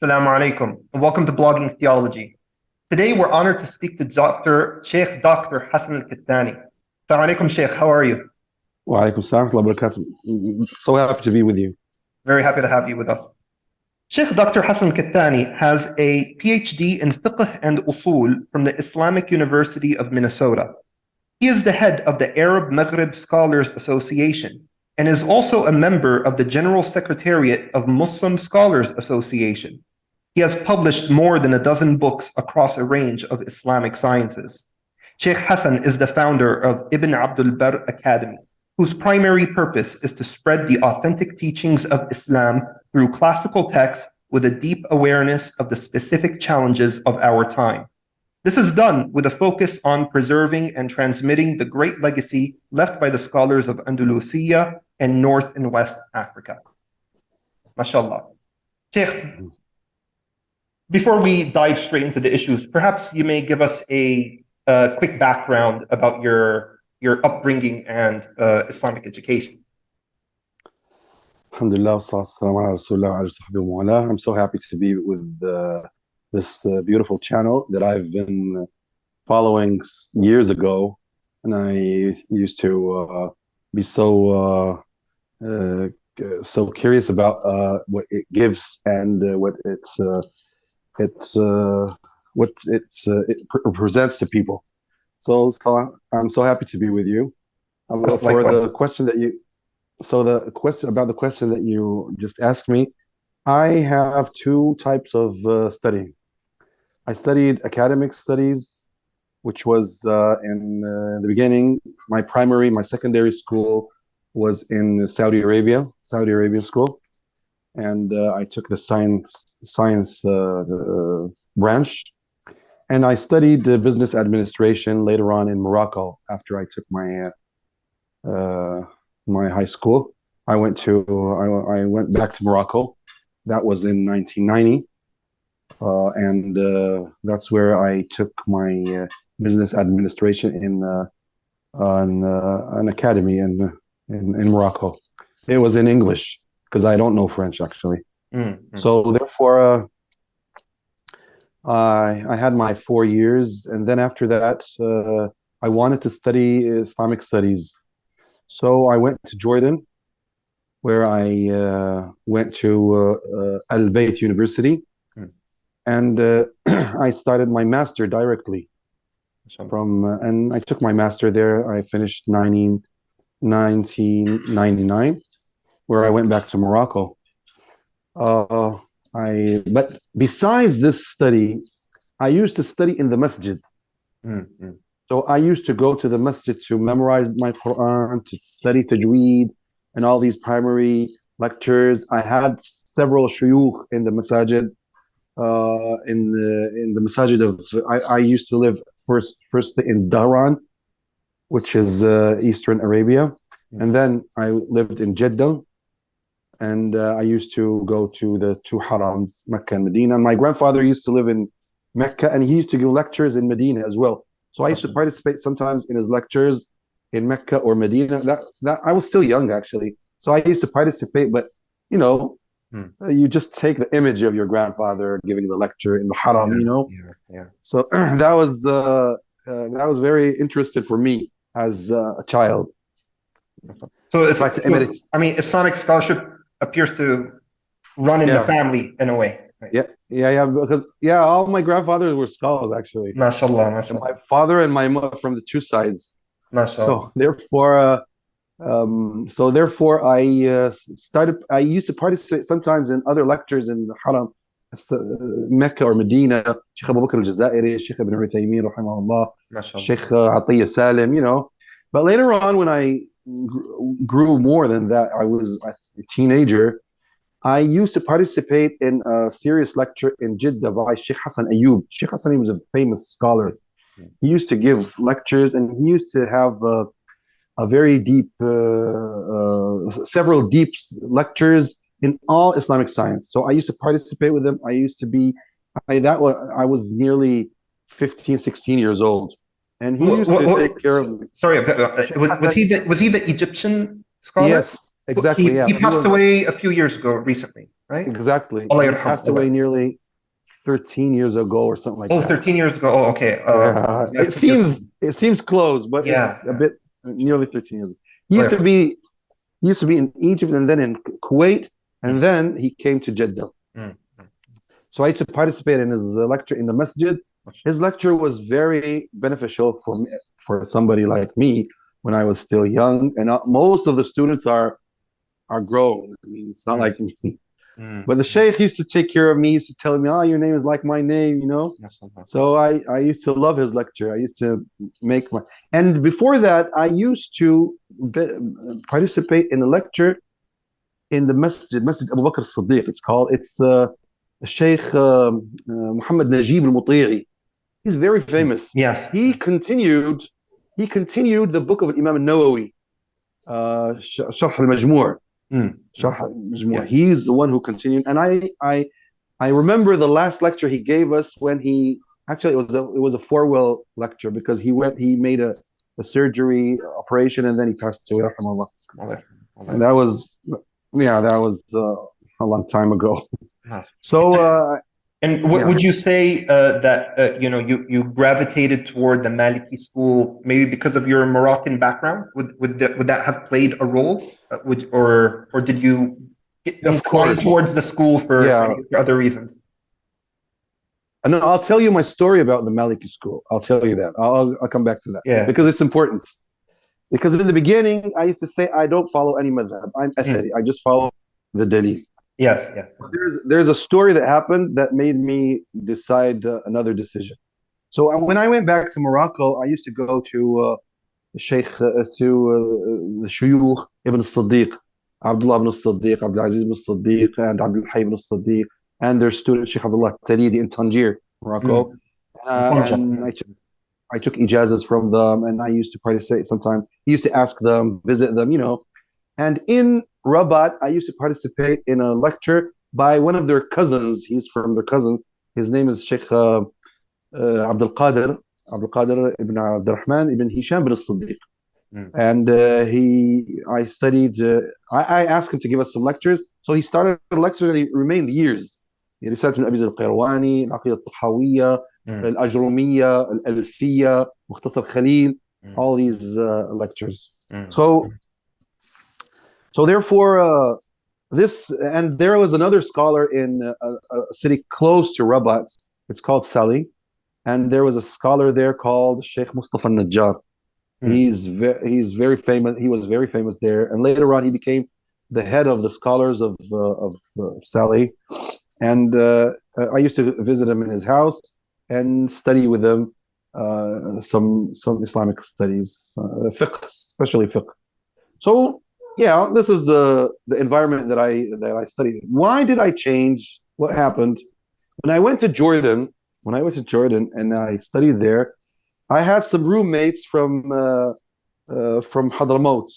Assalamu alaikum, and welcome to Blogging Theology. Today we're honored to speak to Shaykh Dr. Hassan Al-Kettani. Assalamu alaikum, Shaykh, how are you? Wa alaikum salam wa rahmatullahi wa barakatuh. So happy to be with you. Very happy to have you with us. Shaykh Dr. Hassan Al-Kettani has a PhD in Fiqh and Usul from the Islamic University of Minnesota. He is the head of the Arab Maghrib Scholars Association and is also a member of the General Secretariat of Muslim Scholars Association. He has published more than a dozen books across a range of Islamic sciences. Shaykh Hassan is the founder of Ibn Abdul Barr Academy, whose primary purpose is to spread the authentic teachings of Islam through classical texts with a deep awareness of the specific challenges of our time. This is done with a focus on preserving and transmitting the great legacy left by the scholars of Andalusia and North and West Africa. MashaAllah. Sheikh, before we dive straight into the issues, perhaps you may give us a quick background about your upbringing and Islamic education. Alhamdulillah, wassalamu ala rasulillah wa ala sahbihi wa ala. I'm so happy to be with this beautiful channel that I've been following years ago, and I used to be so curious about what it gives and what it presents to people. So I'm so happy to be with you. For the question that you, the question that you just asked me, I have two types of studying. I studied academic studies, which was in the beginning. My secondary school was in Saudi Arabian school, and I took the science branch, and I studied business administration later on in Morocco after I took my my high school. I went back to Morocco. That was in 1990. And that's where I took my business administration in an academy in Morocco. It was in English because I don't know French actually. So therefore, I had my 4 years, and then after that, I wanted to study Islamic studies. So I went to Jordan, where I went to Al-Bayt University. And I started my master directly and I took my master there. I finished 1999, where I went back to Morocco. But besides this study, I used to study in the masjid. So I used to go to the masjid to memorize my Quran, to study tajweed and all these primary lectures. I had several shuyukh in the masajid. In the masajid of I used to live first in Dhahran, which is Eastern Arabia, and then I lived in Jeddah, and I used to go to the two harams, Mecca and Medina. My grandfather used to live in Mecca, and he used to give lectures in Medina as well. So I used to participate sometimes in his lectures in Mecca or Medina. That I was still young actually, so I used to participate, but you know. You just take the image of your grandfather giving the lecture in the haram, So that was very interesting for me as a child. So Islamic scholarship appears to run in the family in a way. Right? Because all my grandfathers were scholars actually. MashaAllah, MashaAllah. My father and my mother from the two sides. MashaAllah. So therefore, I used to participate sometimes in other lectures in the Haram, Mecca or Medina. Sheikh Abu Bakr al-Jazairi, Sheikh Ibn Uthaymeen, rahimahullah, Sheikh Atiyah Salim, But later on, when I grew more than that, I was a teenager. I used to participate in a serious lecture in Jeddah by Shaykh Hassan Ayub. Shaykh Hassan was a famous scholar. He used to give lectures, and he used to have a very deep, several deep lectures in all Islamic science. So I used to participate with them. I was nearly 15, 16 years old. And he used to take care of me. Sorry, was he the Egyptian scholar? Yes. Exactly, yeah. He passed away a few years ago, recently, right? Exactly. Allah He yarham. passed away nearly 13 years ago or something like Oh, that. 13 years ago. Oh, okay. Yeah, it seems close, but yeah, it's a bit nearly 13 years. He Allah used to yarham. be in Egypt and then in Kuwait, and then he came to Jeddah. Mm. So I had to participate in his lecture in the masjid. His lecture was very beneficial for me, for somebody like me when I was still young, and most of the students are grown. I mean, it's not like me. But the sheikh used to take care of me. He used to tell me, "Oh, your name is like my name," you know. So I used to love his lecture. I used to make my, and before that, I used to participate in a lecture in the Masjid Abu Bakr as-Siddiq. It's Shaykh Muhammad Najib al-Muti'i. He's very famous. Yes. He continued the book of Imam al-Nawawi, Sharh al-Majmu'. Sharh al-Majmu'. Yeah. He's the one who continued. And I remember the last lecture he gave us when he actually it was a farewell lecture because he made a surgery operation and then he passed away. And that was a long time ago. So and would you say that you gravitated toward the Maliki school maybe because of your Moroccan background? Would that have played a role? Or did you incline towards the school for other reasons? And then I'll tell you my story about the Maliki school. I'll tell you that. I'll come back to that. Yeah. Because it's important. Because in the beginning, I used to say I don't follow any madhab. I'm athari. I just follow the dalil. Yes. There's a story that happened that made me decide another decision. So when I went back to Morocco, I used to go to the Shuyukh Ibn Siddiq, Abdullah ibn Siddiq, Abdul Aziz ibn Siddiq, and Abdul Hayy ibn Siddiq, and their student Shaykh Abdullah Talidi in Tangier, Morocco. And I took ijazas from them, and I used to participate sometimes. I used to ask them, visit them, you know. And in Rabat, I used to participate in a lecture by one of their cousins. He's from their cousins. His name is Sheikh Abdul Qadir ibn Abdurrahman ibn Hisham ibn Siddiq. And I studied, I asked him to give us some lectures. So he started a lecture and he remained years. رسالة من أبي القيرواني، العقيدة الطحاوية، الأجرومية، الألفية، مختصر خليل, all these lectures. So therefore, and there was another scholar in a city close to Rabat. It's called Sali, and there was a scholar there called Sheikh Mustafa Najjar. He's very famous. He was very famous there, and later on he became the head of the scholars of Sali. And I used to visit him in his house and study with him some Islamic studies, fiqh, especially fiqh. So yeah, this is the environment that I studied. Why did I change? What happened? When I went to Jordan and I studied there, I had some roommates from Hadramaut.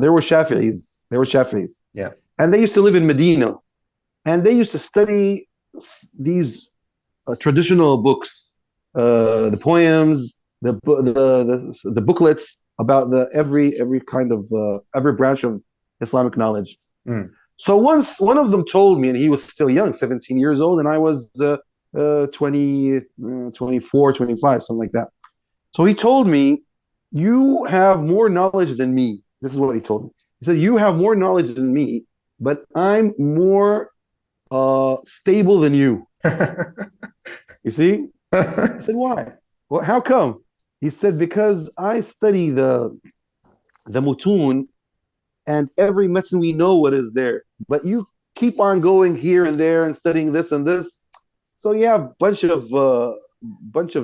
They were Shafi'is. Yeah. And they used to live in Medina. And they used to study these traditional books, the poems, the booklets about every kind of every branch of Islamic knowledge. So once one of them told me, and he was still young, 17 years old, and I was 20, 24, 25, something like that. So he told me, "You have more knowledge than me." This is what he told me. He said, "You have more knowledge than me, but I'm more stable than you." You see? I said, "Why? Well, how come?" He said, "Because I study the mutun, and every matan we know what is there. But you keep on going here and there and studying this and this. So you have bunch of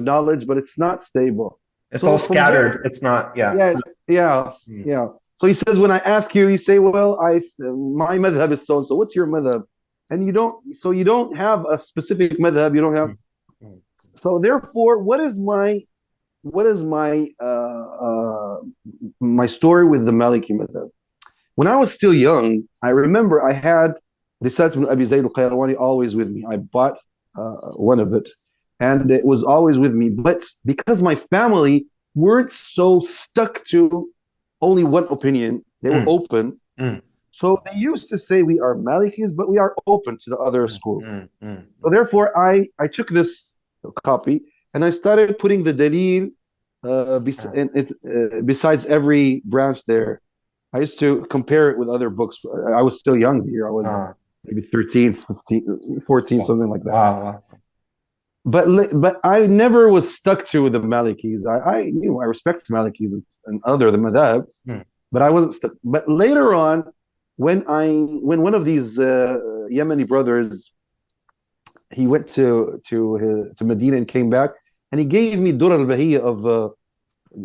knowledge, but it's not stable. It's all scattered. It's not, yeah. So he says, when I ask you, you say, well, my madhab is so and so. What's your madhab? And you don't have a specific madhab. You don't have. So therefore, what is my my story with the Maliki Madhab? When I was still young, I remember I had Risat ibn Abi Zayd al-Qayrawani always with me. I bought one of it, and it was always with me. But because my family weren't so stuck to only one opinion, they were open. Mm, So they used to say we are Malikis, but we are open to the other mm, schools. mm, mm, So therefore, I took this copy and I started putting the dalil ah, besides every branch there. I used to compare it with other books. I was still young here. I was ah, maybe 13, 15, 14, wow, something like that. wow, wow. But I never was stuck to the Malikis. I respect Malikis and other the Madhab, Mm, but I wasn't stuck. But later on, when one of these Yemeni brothers he went to Medina and came back, and he gave me Dur al Bahiyya of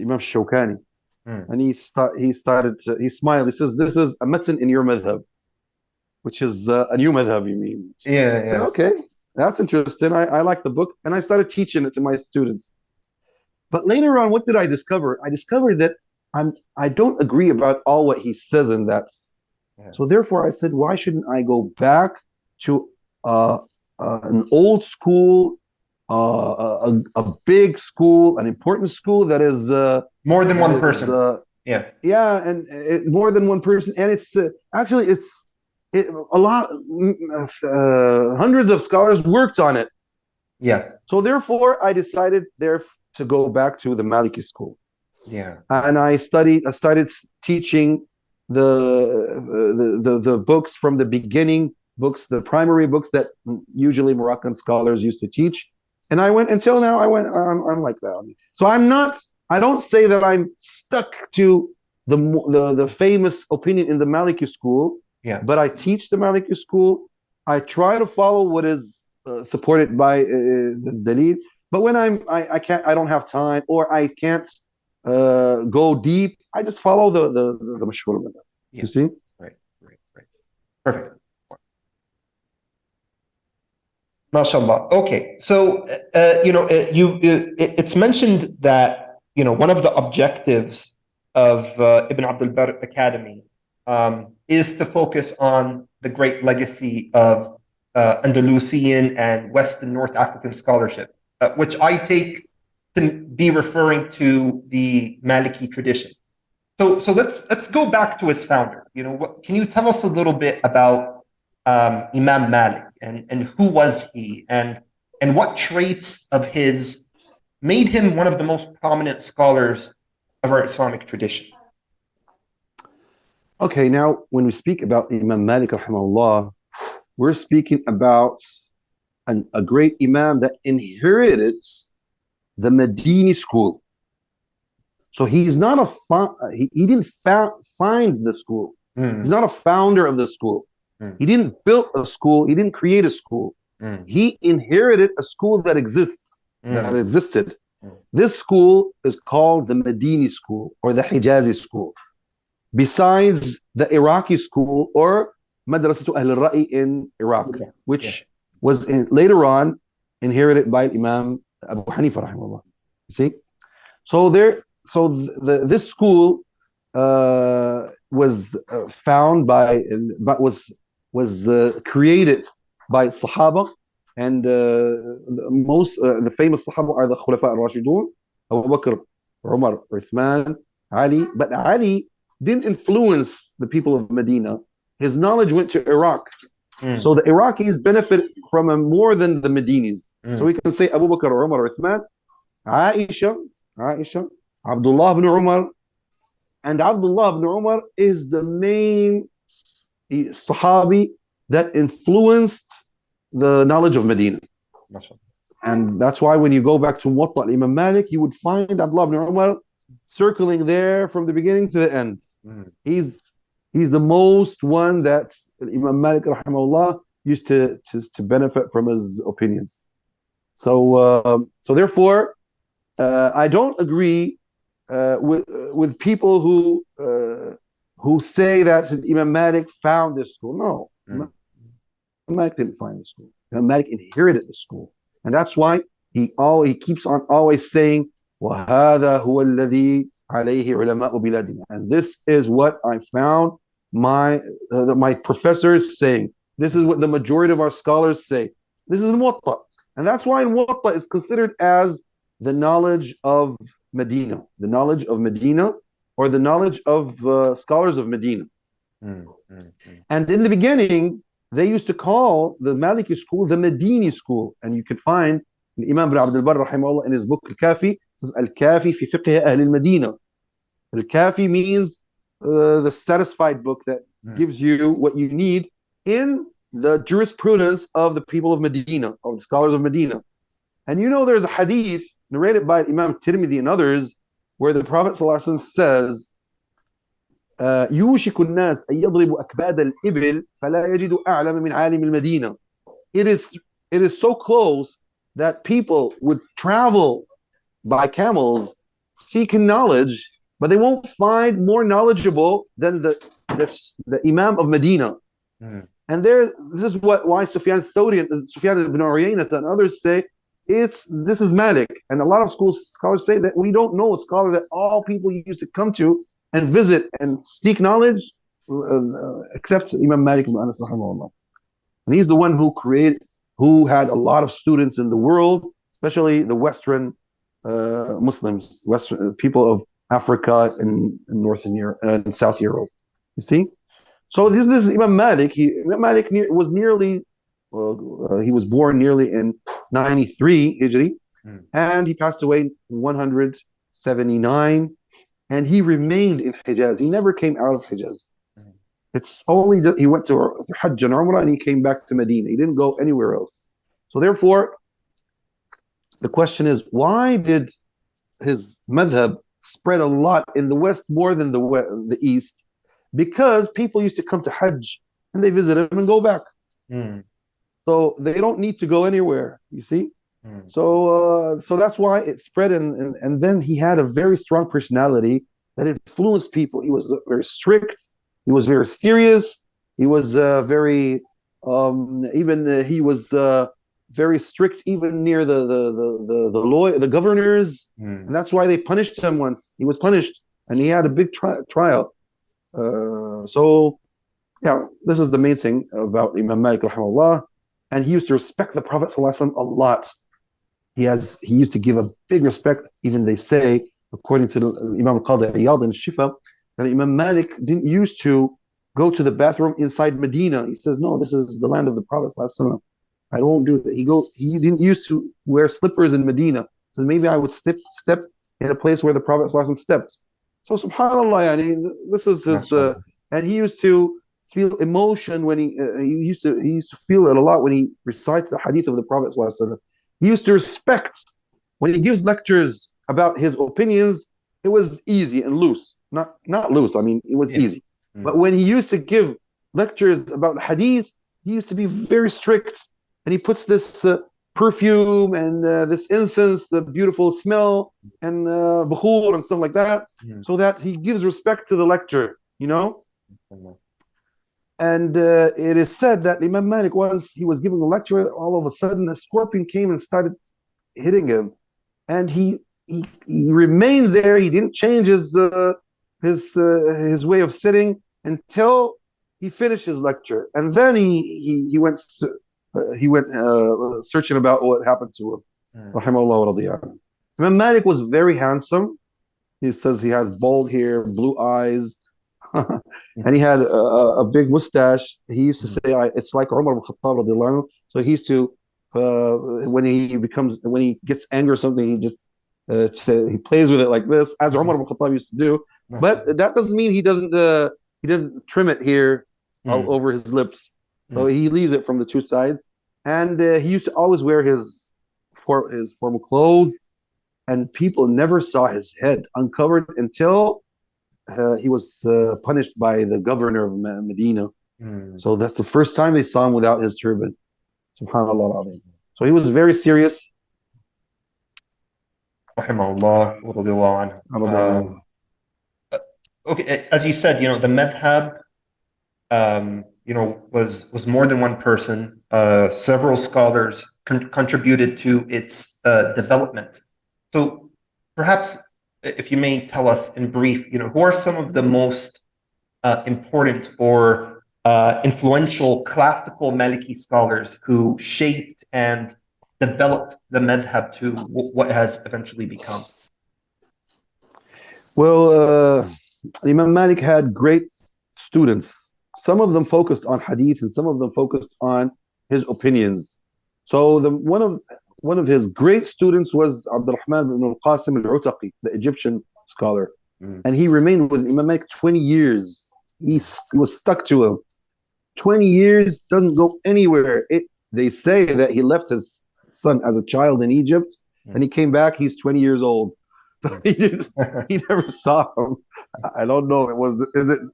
Imam Shawkani, mm. and he smiled. He says, "This is a matan in your madhab, which is a new madhab, you mean?" Yeah, I said, yeah. "Okay, that's interesting. I like the book," and I started teaching it to my students. But later on, what did I discover? I discovered that I don't agree about all what he says in that. Yeah. So therefore, I said, why shouldn't I go back to uh, an old school, a big school, an important school More than that one is person. Yeah. yeah, and more than one person, and it's actually a lot, hundreds of scholars worked on it. Yes. So therefore, I decided there to go back to the Maliki school. Yeah. And I started teaching the books from the beginning books, the primary books that usually Moroccan scholars used to teach. And I went until now. I'm like that. So I don't say that I'm stuck to the famous opinion in the Maliki school, Yeah. but I teach the Maliki school. I try to follow what is supported by the Dalil. But when I can't, I don't have time, or I can't go deep. I just follow the mashhur. You Yes. see? Right. Right. Right. Perfect. MashaAllah. Okay. So, it's mentioned that, one of the objectives of Ibn Abdul Barr Academy is to focus on the great legacy of Andalusian and West and North African scholarship, which I take to be referring to the Maliki tradition. So let's go back to his founder. Can you tell us a little bit about Imam Malik and who was he and what traits of his made him one of the most prominent scholars of our Islamic tradition? Okay, now when we speak about Imam Malik rahimahullah, we're speaking about a great Imam that inherited the Medini school. So he's not he didn't find the school. He's Mm, not a founder of the school. mm, He didn't build a school. He didn't create a school. mm, He inherited a school that mm, existed. mm. This school is called the Medini school or the Hijazi school. Besides the Iraqi school or Madrasatu Ahl al-Ra'i in Iraq, Okay. Yeah. which was later on inherited by Imam Abu Hanifa rahimahullah. You see? This school was found by, but was created by Sahaba, and the famous Sahaba are the Khulafa al-Rashidun, Abu Bakr, Umar, Uthman, Ali. But Ali didn't influence the people of Medina. His knowledge went to Iraq. Mm, So the Iraqis benefit from him more than the Medinis. So mm, we can say Abu Bakr, Umar, Uthman, Aisha, Abdullah ibn Umar, and Abdullah ibn Umar is the main Sahabi that influenced the knowledge of Medina. MashaAllah. And that's why when you go back to Muwatta Imam Malik, you would find Abdullah ibn Umar circling there from the beginning to the end. Mm, He's the most one that Imam Malik rahimahullah used to benefit from his opinions. So therefore, I don't agree with people who say that Imam Malik found this school. No, mm, Imam Malik didn't find the school. Imam Malik inherited the school, and that's why he keeps on always saying, وَهَذَا هُوَ الَّذِي عَلَيْهِ عُلَمَاءُ بِلَادِنَا. And this is what I found my professors saying. This is what the majority of our scholars say. This is Muwatta, and that's why Muwatta is considered as the knowledge of Medina, or the knowledge of scholars of Medina. And in the beginning, they used to call the Maliki school the Madini school. And you can find Imam ibn Abd al-Barr rahimahullah in his book Al-Kafi, says Al-Kafi fi fiqh Ahl al-Madina. Al-Kafi means the satisfied book that gives you what you need in the jurisprudence of the people of Medina, of the scholars of Medina. And you know there's a hadith narrated by Imam Tirmidhi and others where the Prophet ﷺ says, يوشك الناس أن يضربوا أكباد الإبل فلا يجد أعلم من عالم المدينة. It is so close that people would travel by camels seeking knowledge, but they won't find more knowledgeable than the Imam of Medina. And this is why Sufyan ibn Uyayna and others say this is Malik. And a lot of scholars say that we don't know a scholar that all people used to come to and visit and seek knowledge except Imam Malik ibn Anas rahimahullah. And he's the one who had a lot of students in the world, especially the Western Muslims, Western people of Africa and Northern Europe and South Europe. You see? So this is Imam Malik. Imam Malik was nearly, he was born nearly in 93 Hijri, and he passed away in 179, and he remained in Hijaz. He never came out of Hijaz. It's only that he went to Hajj and Umrah and he came back to Medina. He didn't go anywhere else. So therefore, the question is, why did his madhab spread a lot in the West more than the East? Because people used to come to Hajj and they visit him and go back. So they don't need to go anywhere, you see? So that's why it spread, and then he had a very strong personality that influenced people. He was very strict. He was very serious. He was very he was very strict even near the governors, and that's why they punished him once. He was punished, and he had a big trial. So yeah, this is the main thing about Imam Malik rahimahullah, and he used to respect the Prophet ﷺ a lot. He used to give a big respect. Even they say, according to Imam al-Qadi Iyad in Shifa, that Imam Malik didn't used to go to the bathroom inside Medina. He says, no, this is the land of the Prophet ﷺ. I won't do that. He didn't used to wear slippers in Medina. He says, maybe I would step in a place where the Prophet ﷺ steps. So subhanallah, this is his, and he used to feel emotion when he used to feel it a lot when he recites the hadith of the Prophet ﷺ. He used to respect when he gives lectures about his opinions. It was easy and loose, not loose. I mean, it was easy. But when he used to give lectures about the hadith, he used to be very strict, and he puts this perfume and this incense, the beautiful smell, and bukhur and stuff like that, so that he gives respect to the lecture, you know. And it is said that Imam Malik, once he was giving a lecture, all of a sudden a scorpion came and started hitting him, and he remained there. He didn't change his way of sitting until he finished his lecture, and then he went searching about what happened to him. Rahimahullah wa radiyallahu. Imam Malik was very handsome. He says he has bald hair, blue eyes, and he had a big mustache. He used to say, "It's like Umar ibn Khattab radiyallahu anhu." So he used to, when he gets angry or something, he just he plays with it like this, as Umar ibn Khattab used to do. But that doesn't mean he doesn't trim it here over his lips. So he leaves it from the two sides, and he used to always wear his formal clothes, and people never saw his head uncovered until he was punished by the governor of Medina. So that's the first time they saw him without his turban. Subhanallah. So he was very serious. Rahimahullah, radiallahu anhu. Okay, as you said, the madhab, was more than one person. Several scholars contributed to its development. So perhaps, if you may tell us in brief, who are some of the most important or influential classical Maliki scholars who shaped and developed the madhab to what has eventually become? Well, Imam Malik had great students. some of them focused on hadith and some of them focused on his opinions. So one of his great students was Abdurrahman ibn al-Qasim al-Utaqi, the Egyptian scholar. And he remained with Imam Malik 20 years. He was stuck to him. 20 years, doesn't go anywhere. They say that he left his son as a child in Egypt, and he came back, he's 20 years old. So he never saw him. I don't know.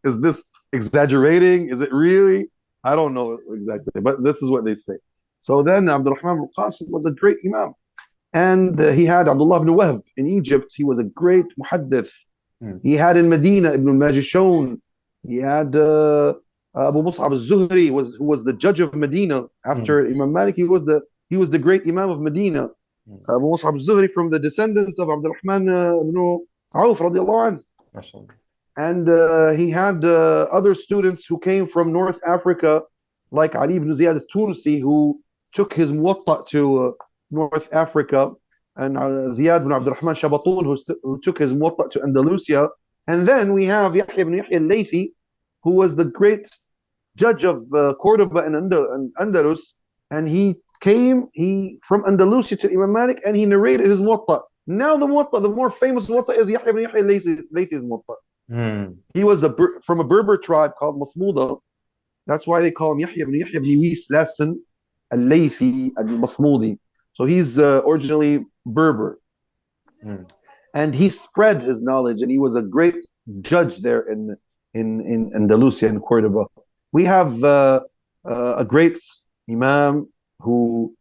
Is this exaggerating? Is it really? I don't know exactly, but this is what they say. So then Abdurrahman al-Qasim was a great Imam. And he had Abdullah ibn Wahb in Egypt. He was a great muhaddith. He had in Medina Ibn al-Majishun. He had Abu Mus'ab al-Zuhri, who was the judge of Medina after Imam Malik. He was the great Imam of Medina. Abu Mus'ab al-Zuhri from the descendants of Abdurrahman ibn Auf radiallahu anhu. And he had other students who came from North Africa, like Ali ibn Ziyad al-Tunsi, who took his Muwatta to North Africa, and Ziyad ibn Abdurrahman Shabatun, who took his Muwatta to Andalusia. And then we have Yahya ibn Yahya al-Laythi, who was the great judge of Cordoba and Andalus, and he came from Andalusia to Imam Malik, and he narrated his Muwatta. Now the more famous Muwatta is Yahya ibn Yahya al-Laythi's Muwatta. He was from a Berber tribe called Masmuda. That's why they call him Yahya ibn Yahya Lassen al-Laythi al-Masmudi. So he's originally Berber. And he spread his knowledge, and he was a great judge there in Andalusia and Cordoba. We have a great Imam who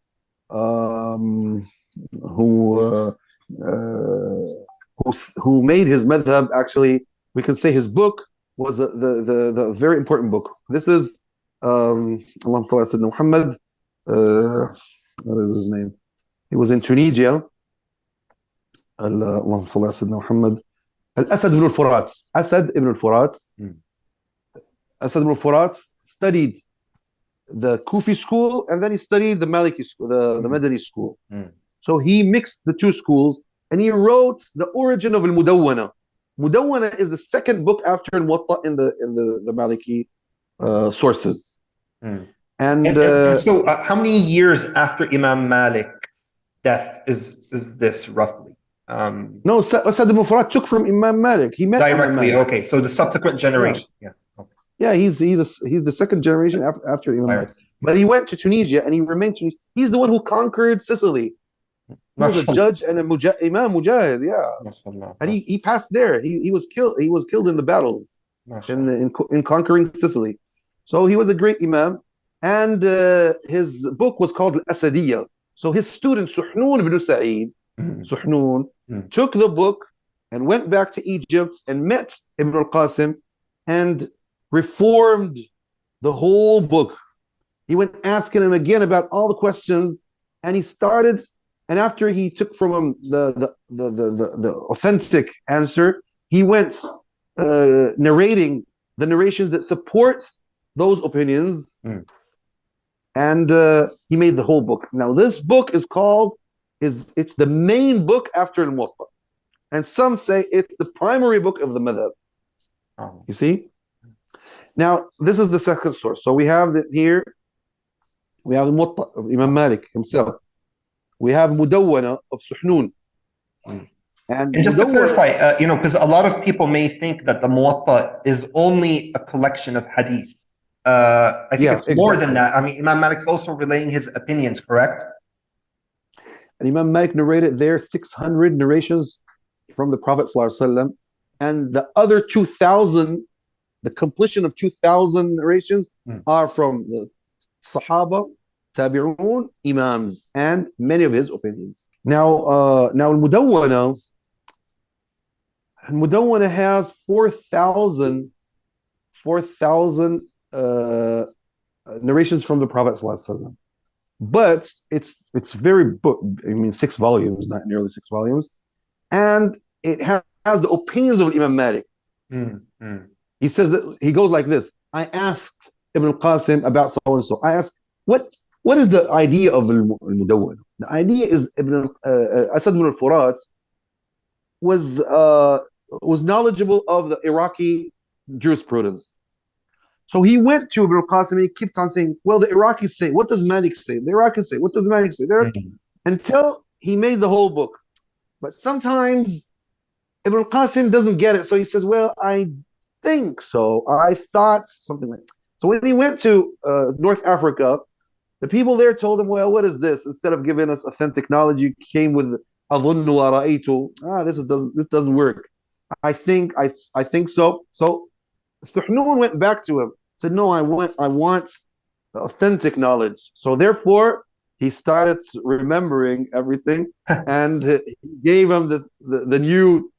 made his madhab. Actually, we can say his book was the very important book. This is Allahumma salli ala Sayyidina Muhammad. What is his name? He was in Tunisia. Allahumma salli ala Sayyidina Muhammad. Asad ibn al-Furat. Asad ibn al-Furat. Asad ibn al-Furat studied the Kufi school, and then he studied the Maliki school, the Madani school. So he mixed the two schools, and he wrote the origin of al-Mudawwana. Mudawwana is the second book after al-Muwatta in the Maliki sources. And so how many years after Imam Malik's death is this roughly? No, Asad ibn al-Furat took from Imam Malik. He met directly. Okay, so the subsequent generation. Yeah. Okay. Yeah, he's the second generation after Imam Malik. But he went to Tunisia, and he remained Tunisia. He's the one who conquered Sicily. He was a judge and Imam Mujahid, yeah. And he passed there. He was killed. He was killed in the battles in conquering Sicily. So he was a great Imam, and his book was called Al-Asadiyya. So his student Suhnun ibn Sa'id, took the book and went back to Egypt and met Ibn al-Qasim and reformed the whole book. He went asking him again about all the questions, and he started. And after he took from him the authentic answer, he went narrating the narrations that support those opinions, and he made the whole book. Now this book is called it's the main book after Al-Muwatta, and some say it's the primary book of the madhab. You see. Now this is the second source. So we have here. We have the Muwatta of Imam Malik himself. We have Mudawwana of Suhnun. And just to clarify, because a lot of people may think that the Muwatta is only a collection of hadith. I think it's more than that. I mean, Imam Malik is also relaying his opinions, correct? And Imam Malik narrated there 600 narrations from the Prophet ﷺ, and the other 2,000, the completion of 2,000 narrations are from the Sahaba, Tabi'un, Imams, and many of his opinions. Now Al-Mudawwana has 4,000 narrations from the Prophet ﷺ. But it's very book. I mean, 6 volumes, not nearly 6 volumes, and it has the opinions of Imam Malik. He says that he goes like this: I asked Ibn al-Qasim about so and so. I asked, what is the idea of al-Mudawwana? The idea is Asad ibn al-Furat was knowledgeable of the Iraqi jurisprudence. So he went to Ibn al-Qasim and he kept on saying, well, the Iraqis say, what does Malik say? The Iraqis say, what does Malik say? Until he made the whole book. But sometimes Ibn al-Qasim doesn't get it. So he says, well, I think so. I thought something like that. So when he went to North Africa, the people there told him, well, what is this? Instead of giving us authentic knowledge, you came with أظن ورأيت. This doesn't work. I think so. So Suhnun went back to him, said, no, I want authentic knowledge. So therefore, he started remembering everything, and he gave him the new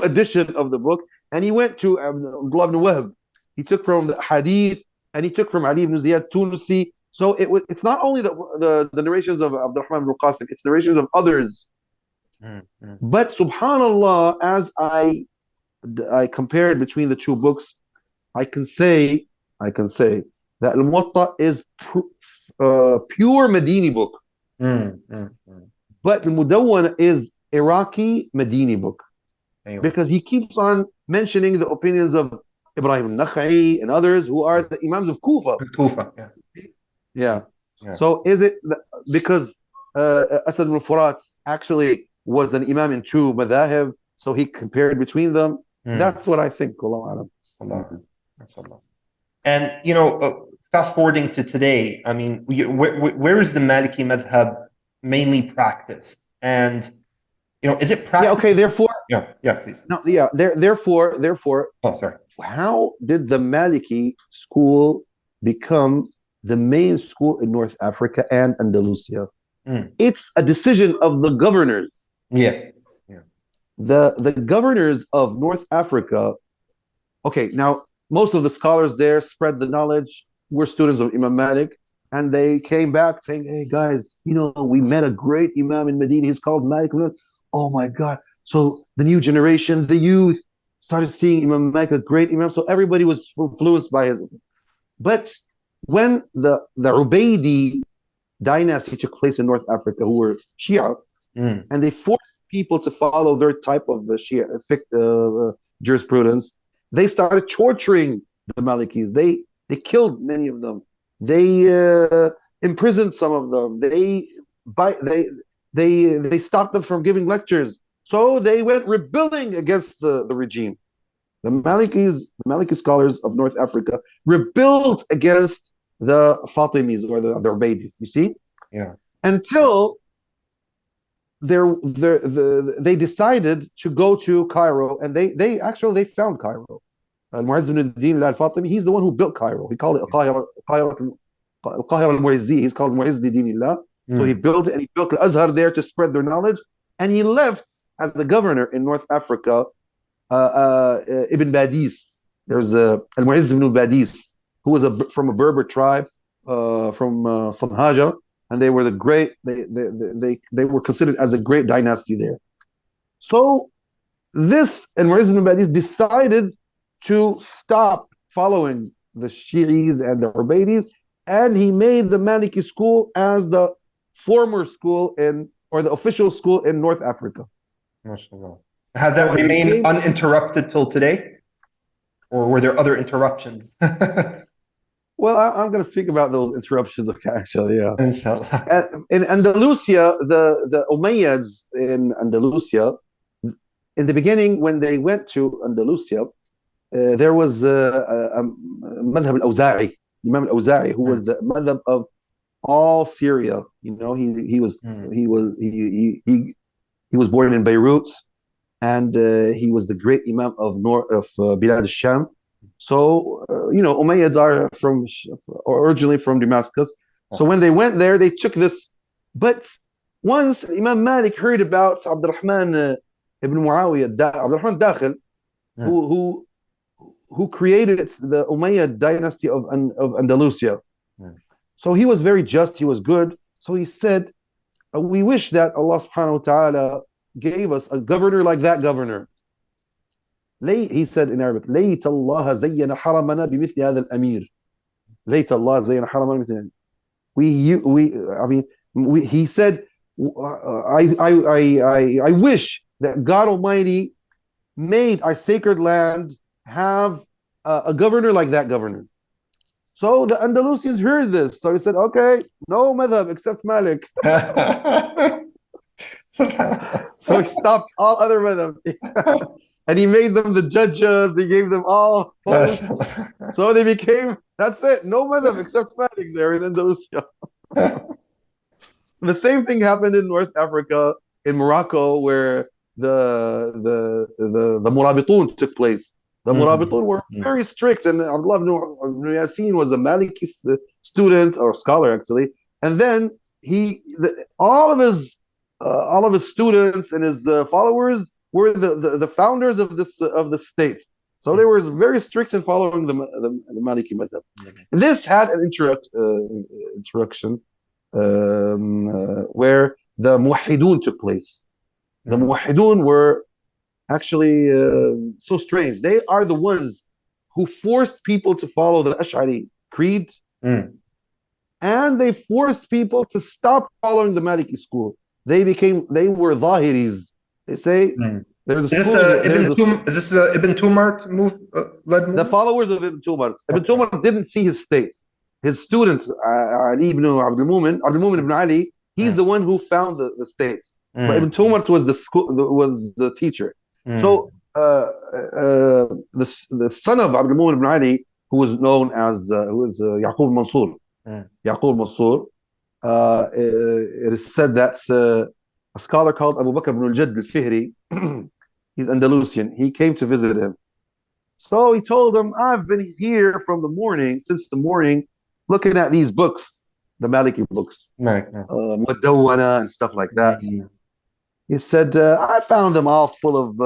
edition of the book. And he went to Abdullah ibn Wahb. He took from the Hadith, and he took from Ali ibn Ziyad Tunisi. So it's not only the narrations of Abdurrahman ibn Qasim, it's narrations of others. But subhanallah, as I compared between the two books, I can say that Al-Muwatta is pure Madini book. But Al-Mudawwana is Iraqi Madini book. Because he keeps on mentioning the opinions of Ibrahim al-Nakha'i and others who are the Imams of Kufa. Yeah. So is it because Asad al-Furat actually was an Imam in two madhahib, so he compared between them? That's what I think. And fast forwarding to today, I mean, where is the Maliki Madhab mainly practiced? And is it practiced? Yeah. Okay. Therefore. Yeah. Please. No. Yeah. Therefore. Oh, sorry. How did the Maliki school become the main school in North Africa and Andalusia? It's a decision of the governors. Yeah. The governors of North Africa. Okay. Now, most of the scholars there spread the knowledge. We're students of Imam Malik, and they came back saying, "Hey guys, we met a great Imam in Medina. He's called Malik." Oh my God! So the new generation, the youth, started seeing Imam Malik a great Imam. So everybody was influenced by his. But when the Ubaydi dynasty took place in North Africa, who were Shia, and they forced people to follow their type of Shia jurisprudence, they started torturing the Malikis. They killed many of them. They imprisoned some of them. They stopped them from giving lectures. So they went rebelling against the regime. The Maliki scholars of North Africa rebelled against the Fatimis or the Ubaydis. You see? Yeah. Until they decided to go to Cairo, and they actually found Cairo. Al-Mu'izz ibn al-Din al-Fatimi, he's the one who built Cairo. He called it Al-Qahira al-Mu'izzi. He's called Mu'izz al-Dinillah. So he built it, and he built Al-Azhar there to spread their knowledge. And he left as the governor in North Africa, Ibn Badis. There's Al-Mu'izz ibn al-Badis, who was from a Berber tribe from Sanhaja, and they were they were considered as a great dynasty there. So this Al-Mu'izz ibn al-Badis decided to stop following the Shi'is and the Ubaydis, and he made the Maliki school as the former school or the official school in North Africa. MashaAllah. Has that remained uninterrupted till today? Or were there other interruptions? Well, I'm going to speak about those interruptions, actually, yeah. Inshallah. In Andalusia, the Umayyads in Andalusia, in the beginning, when they went to Andalusia, there was Madhab al-Awza'i, Imam al-Awza'i, who was the madhab of all Syria. He was born in Beirut, and he was the great Imam of Bilad al-Sham. So Umayyads are originally from Damascus. So when they went there, they took this. But once Imam Malik heard about Abdurrahman ibn Muawiyah, Abdurrahman Dakhil, who created the Umayyad dynasty of Andalusia. So he was very just, he was good. So he said, we wish that Allah subhanahu wa ta'ala gave us a governor like that governor. He said in Arabic, لَيْتَ اللَّهَ زَيَّنَ حَرَمَنَا بِمِثْلِ هَذَا الْأَمِيرِ. لَيْتَ اللَّهَ زَيَّنَ حَرَمَنَا بِمِثْلِ he said, I wish that God Almighty made our sacred land have a governor like that governor. So the Andalusians heard this. So he said, okay, no madhab except Malik. So he stopped all other madhab. And he made them the judges. He gave them all posts. So they became, that's it, no madhab except Malik there in Andalusia. The same thing happened in North Africa, in Morocco, where the Murabitun took place. The Murabitun were very strict, and Abdullah ibn Yasin was a Maliki student or scholar actually. And then all of his students and his followers were the founders of the state. So they were very strict in following the Maliki Madhab. This had an introduction where the Muwahhidun took place. The Muwahhidun were actually so strange. They are the ones who forced people to follow the Ash'ari creed, and they forced people to stop following the Maliki school. They were Zahiris. They say there's a school. Is this Ibn Tumart led move? The followers of Ibn Tumart. Ibn Tumart didn't see his state. His students, Ali ibn Abdul Mumin ibn Ali, he's the one who found the states. But Ibn Tumart was the teacher. So the son of Abdul Mumin ibn Ali, who was known as Yaqub Mansur. Yaqub Mansur, it is said that a scholar called Abu Bakr ibn al-Jadd al-Fihri, he's Andalusian, he came to visit him. So he told him, I've been here since the morning, looking at these books, the Maliki books, Mudawwana and stuff like that. He said, I found them all full of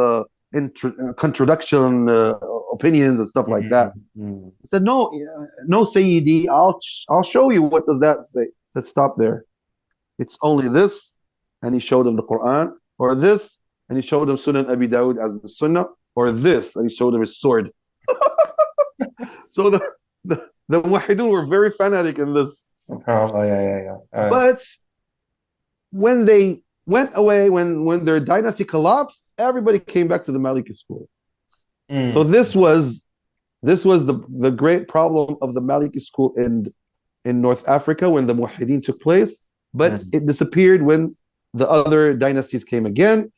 contradiction opinions and stuff like that. He said, no, Sayyidi, I'll show you what does that say. Let's stop there. It's only this, and he showed him the Quran, or this, and he showed him Sunan Abi Dawud as the Sunnah, or this, and he showed him his sword. So the Muwahhidun were very fanatic in this. But when they went away, when their dynasty collapsed, everybody came back to the Maliki school. So this was the great problem of the Maliki school in North Africa when the Muwahhidin took place, but it disappeared when the other dynasties came again.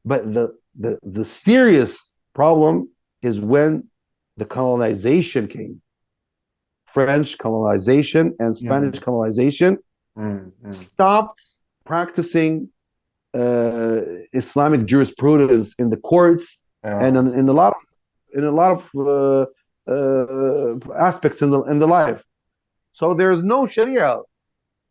But the serious problem is when the colonization came. French colonization and Spanish colonization stopped practicing Islamic jurisprudence in the courts and in a lot of aspects in the life. So there is no Sharia,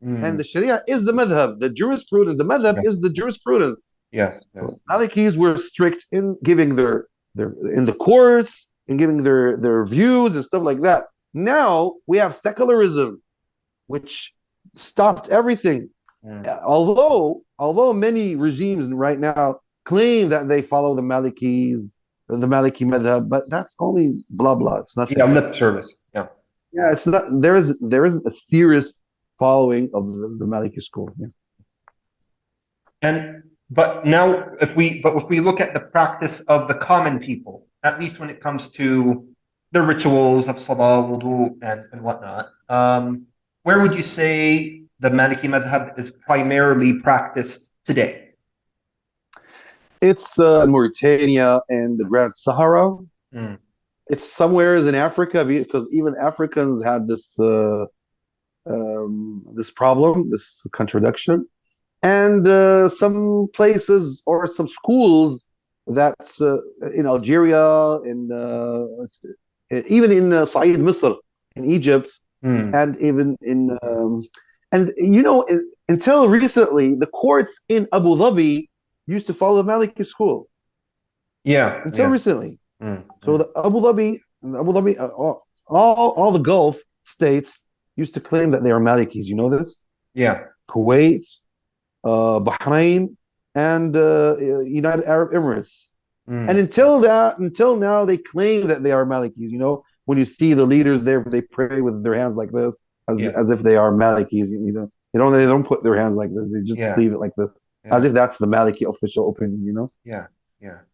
and the Sharia is the madhab. The jurisprudence, the madhab is the jurisprudence. Yes. So Malikis were strict in giving their in the courts, in giving their views and stuff like that. Now we have secularism, which stopped everything. Although many regimes right now claim that they follow the Maliki madhab, but that's only blah blah. It's nothing. Yeah, lip service. Yeah, it's not. There isn't a serious following of the Maliki school. Yeah. But now, if we look at the practice of the common people, at least when it comes to the rituals of salah, wudu, and whatnot, where would you say the Maliki madhab is primarily practiced today? It's Mauritania and the Grand Sahara. It's somewhere in Africa, because even Africans had this problem, this contradiction, and some places or some schools that's in Algeria, even in Said Misr, in Egypt, and even in until recently, the courts in Abu Dhabi used to follow the Maliki school. Until recently. So the Abu Dhabi, all the Gulf states used to claim that they are Malikis. You know this? Kuwait, Bahrain, and United Arab Emirates. And until now, they claim that they are Malikis. You know, when you see the leaders there, they pray with their hands like this, as if they are Malikis. They don't put their hands like this. They just leave it like this, as if that's the Maliki official opinion. You know?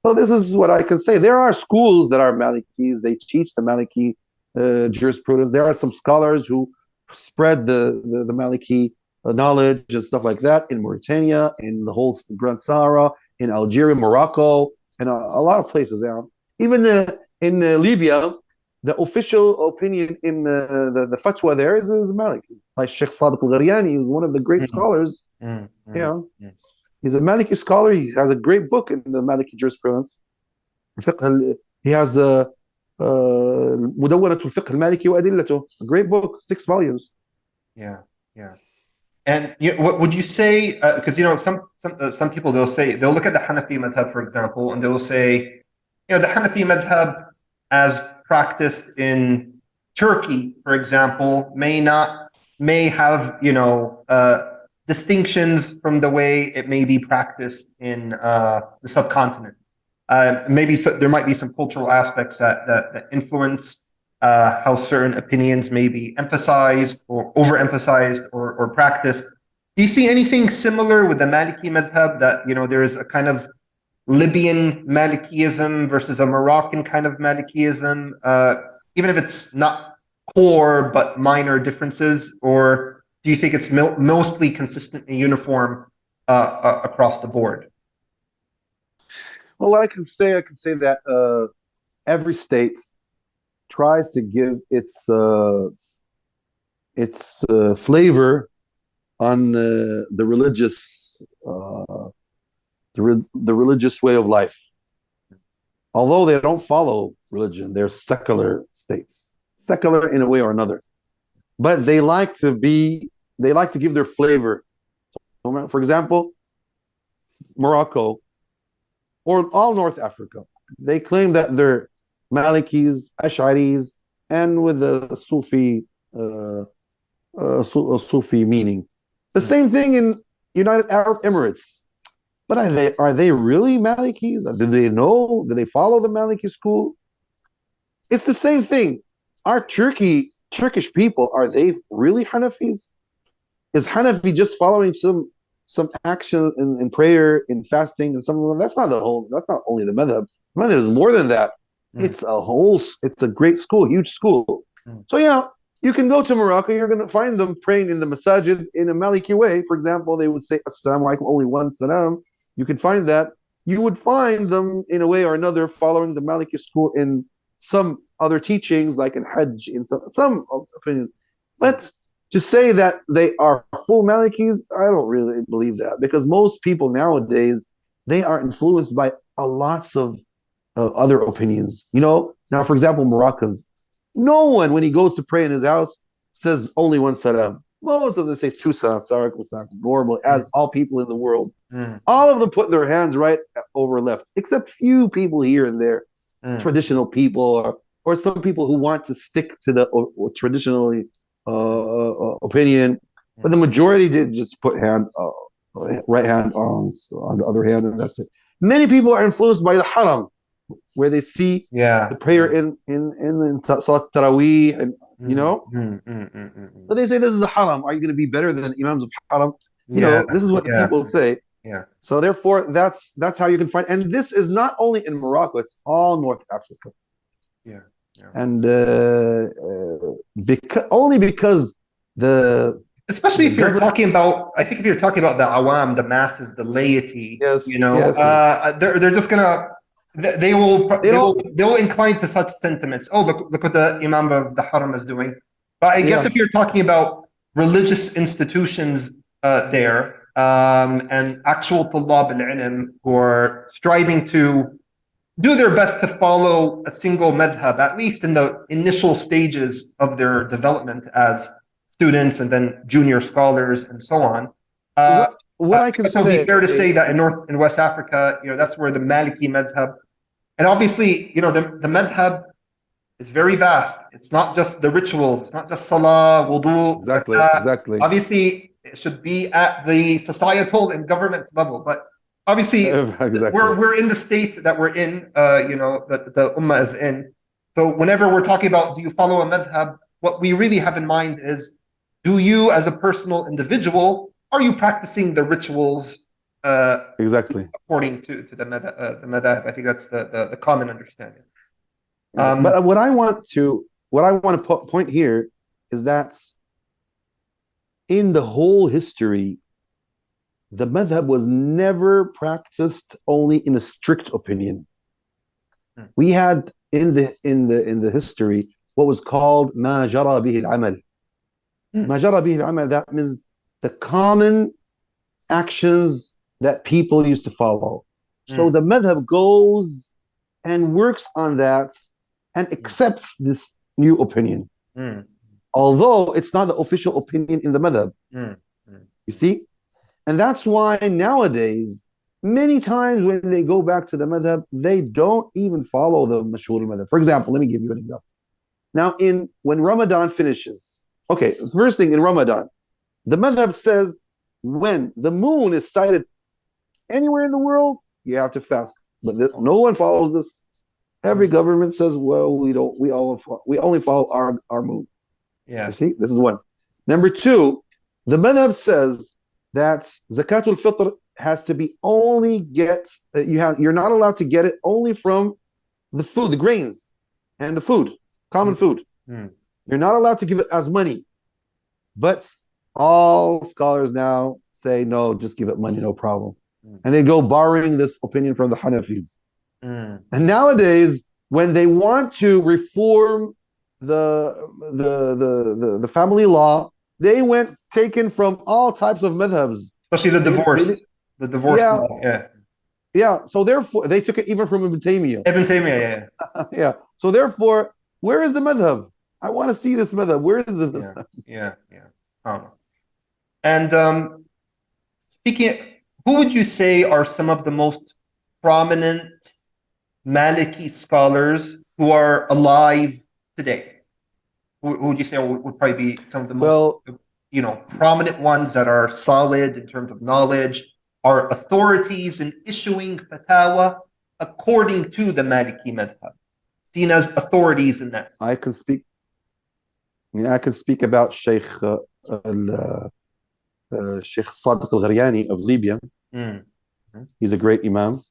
So this is what I can say. There are schools that are Malikis. They teach the Maliki jurisprudence. There are some scholars who spread the Maliki knowledge and stuff like that in Mauritania, in the whole Grand Sahara, in Algeria, Morocco, and a lot of places. Even in Libya, the official opinion in the fatwa there is Maliki. Like Sheikh Sadiq al-Gharyani, who's one of the great scholars. He's a Maliki scholar. He has a great book in the Maliki jurisprudence. He has a مدونة الفقه المالكي وأدلته, a great book, 6 volumes. Yeah. And what would you say? Because some people they'll look at the Hanafi madhab, for example, and they'll say, the Hanafi madhab as practiced in Turkey, for example, may have distinctions from the way it may be practiced in the subcontinent. Maybe there might be some cultural aspects that influence how certain opinions may be emphasized or overemphasized or practiced. Do you see anything similar with the Maliki madhab, that there is a kind of Libyan Malikiism versus a Moroccan kind of Malikiism, even if it's not core but minor differences? Or do you think it's mostly consistent and uniform across the board? Well, what I can say that every state tries to give its flavor on the religious the religious way of life. Although they don't follow religion, they're secular states, secular in a way or another. But they like to give their flavor. For example, Morocco, or all North Africa, they claim that they're Malikis, Ash'aris, and with a Sufi meaning. The same thing in United Arab Emirates. But are they really Malikis? Do they know? Do they follow the Maliki school? It's the same thing. Our Turkish people, are they really Hanafis? Is Hanafi just following some action in prayer, in fasting, and something? That's not only the madhab. The madhab is more than that. It's a great school, huge school. So you can go to Morocco, you're going to find them praying in the masajid in a Maliki way. For example, they would say assalamu alaikum, only one salam. You can find that. You would find them in a way or another following the Maliki school in some other teachings, like in Hajj, in some opinions. But to say that they are full Malikis, I don't really believe that, because most people nowadays, they are influenced by lots of other opinions. Now, for example, Moroccans, no one, when he goes to pray in his house, says only one salam. Most of them say 2 salams, normal, as all people in the world. All of them put their hands right over left, except few people here and there, traditional people, or some people who want to stick to the traditionally opinion. But the majority did just put right hand arms on the other hand, and that's it. Many people are influenced by the haram, where they see the prayer in Salat Taraweeh, and but they say this is the haram. Are you going to be better than imams of haram? This is what the people say. So therefore, that's how you can find. And this is not only in Morocco; it's all North Africa. And because especially if you're talking about, I think if you're talking about the awam, the masses, the laity, they're just gonna. They will incline to such sentiments. Oh, look what the Imam of the Haram is doing. But I guess if you're talking about religious institutions there, and actual Tullab al-Ilm who are striving to do their best to follow a single madhab, at least in the initial stages of their development as students and then junior scholars and so on. What I can say, it would be fair to say that in West Africa, that's where the Maliki madhab, and obviously, the madhab is very vast. It's not just the rituals. It's not just salah, wudu. Exactly. Obviously, it should be at the societal and government level. But obviously, we're in the state that we're in. That the ummah is in. So whenever we're talking about do you follow a madhab, what we really have in mind is, do you, as a personal individual, are you practicing the rituals according to the madhab? I think that's the common understanding. But what I want to what I want to point here is that in the whole history, the madhab was never practiced only in a strict opinion. We had in the history what was called ما جرى به العمل. ما جرى به العمل, that means the common actions that people used to follow. So the madhab goes and works on that and accepts this new opinion. Although it's not the official opinion in the madhab. You see? And that's why nowadays, many times when they go back to the madhab, they don't even follow the mashhur madhab. For example, let me give you an example. Now, when Ramadan finishes, okay, first thing in Ramadan, the madhab says when the moon is sighted anywhere in the world, you have to fast. But no one follows this. Every government says, well, we only follow our moon. Yeah. You see, this is one. Number two, the madhab says that zakatul fitr has to be only you're not allowed to get it only from the food, the grains and the food, common food. You're not allowed to give it as money. But all scholars now say, no, just give it money, no problem. And they go borrowing this opinion from the Hanafis. And nowadays, when they want to reform the family law, they went taken from all types of madhabs. Especially the divorce. The divorce law. Yeah. Yeah. So therefore, they took it even from Ibn Taymiyyah. Ibn Taymiyyah, yeah. Yeah. So therefore, where is the madhab? I want to see this madhab. Where is the madhab? Yeah. And speaking, who would you say are some of the most prominent Maliki scholars who are alive today? Who would you say would probably be some of the most, prominent ones that are solid in terms of knowledge, are authorities in issuing fatwa according to the Maliki Madhab, seen as authorities in that? I can speak about Shaykh Sadiq Al-Gharyani of Libya. He's a great Imam.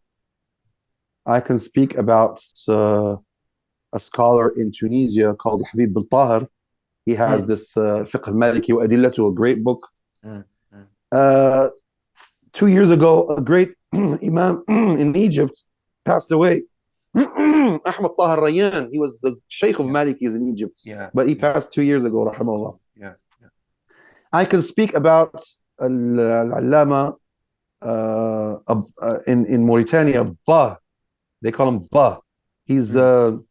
I can speak about a scholar in Tunisia called Habib Al-Tahir. He has this Fiqh Maliki wa Adillatu, a great book. 2 years ago, a great Imam in Egypt passed away. Ahmad Tahir Rayyan. He was the Shaykh of Malikis in Egypt. But he passed 2 years ago, rahimahullah. I can speak about Al-Allama in Mauritania, Bah. They call him Bah. He's Abdullah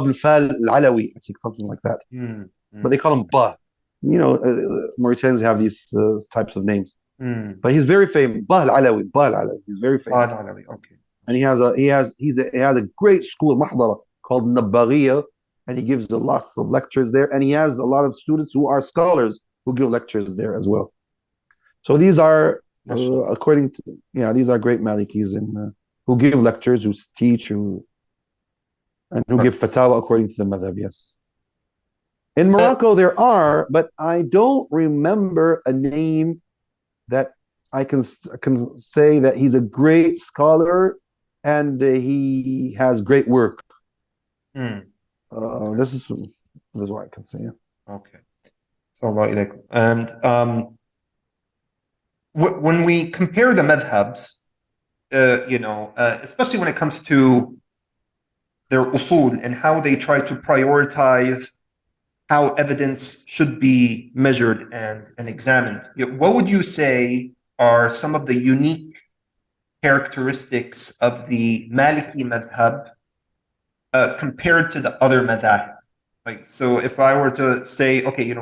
bin Fal Al-Alawi, I think, something like that. But they call him Bah. Mauritanians have these types of names. But he's very famous. Bah Al-Alawi. He's very famous. Okay. And he has a great school, Mahdara, called Nabaghiya, and he gives lots of lectures there. And he has a lot of students who are scholars who give lectures there as well. So these are, these are great Malikis and who give lectures, who teach, and who give fatwa according to the madhab, yes. In Morocco, there are, but I don't remember a name that I can say that he's a great scholar and he has great work. This is what I can say. Yeah. Okay. And when we compare the madhabs, especially when it comes to their usul and how they try to prioritize how evidence should be measured and examined, what would you say are some of the unique characteristics of the Maliki madhab compared to the other madhab? Like, so if I were to say, okay, the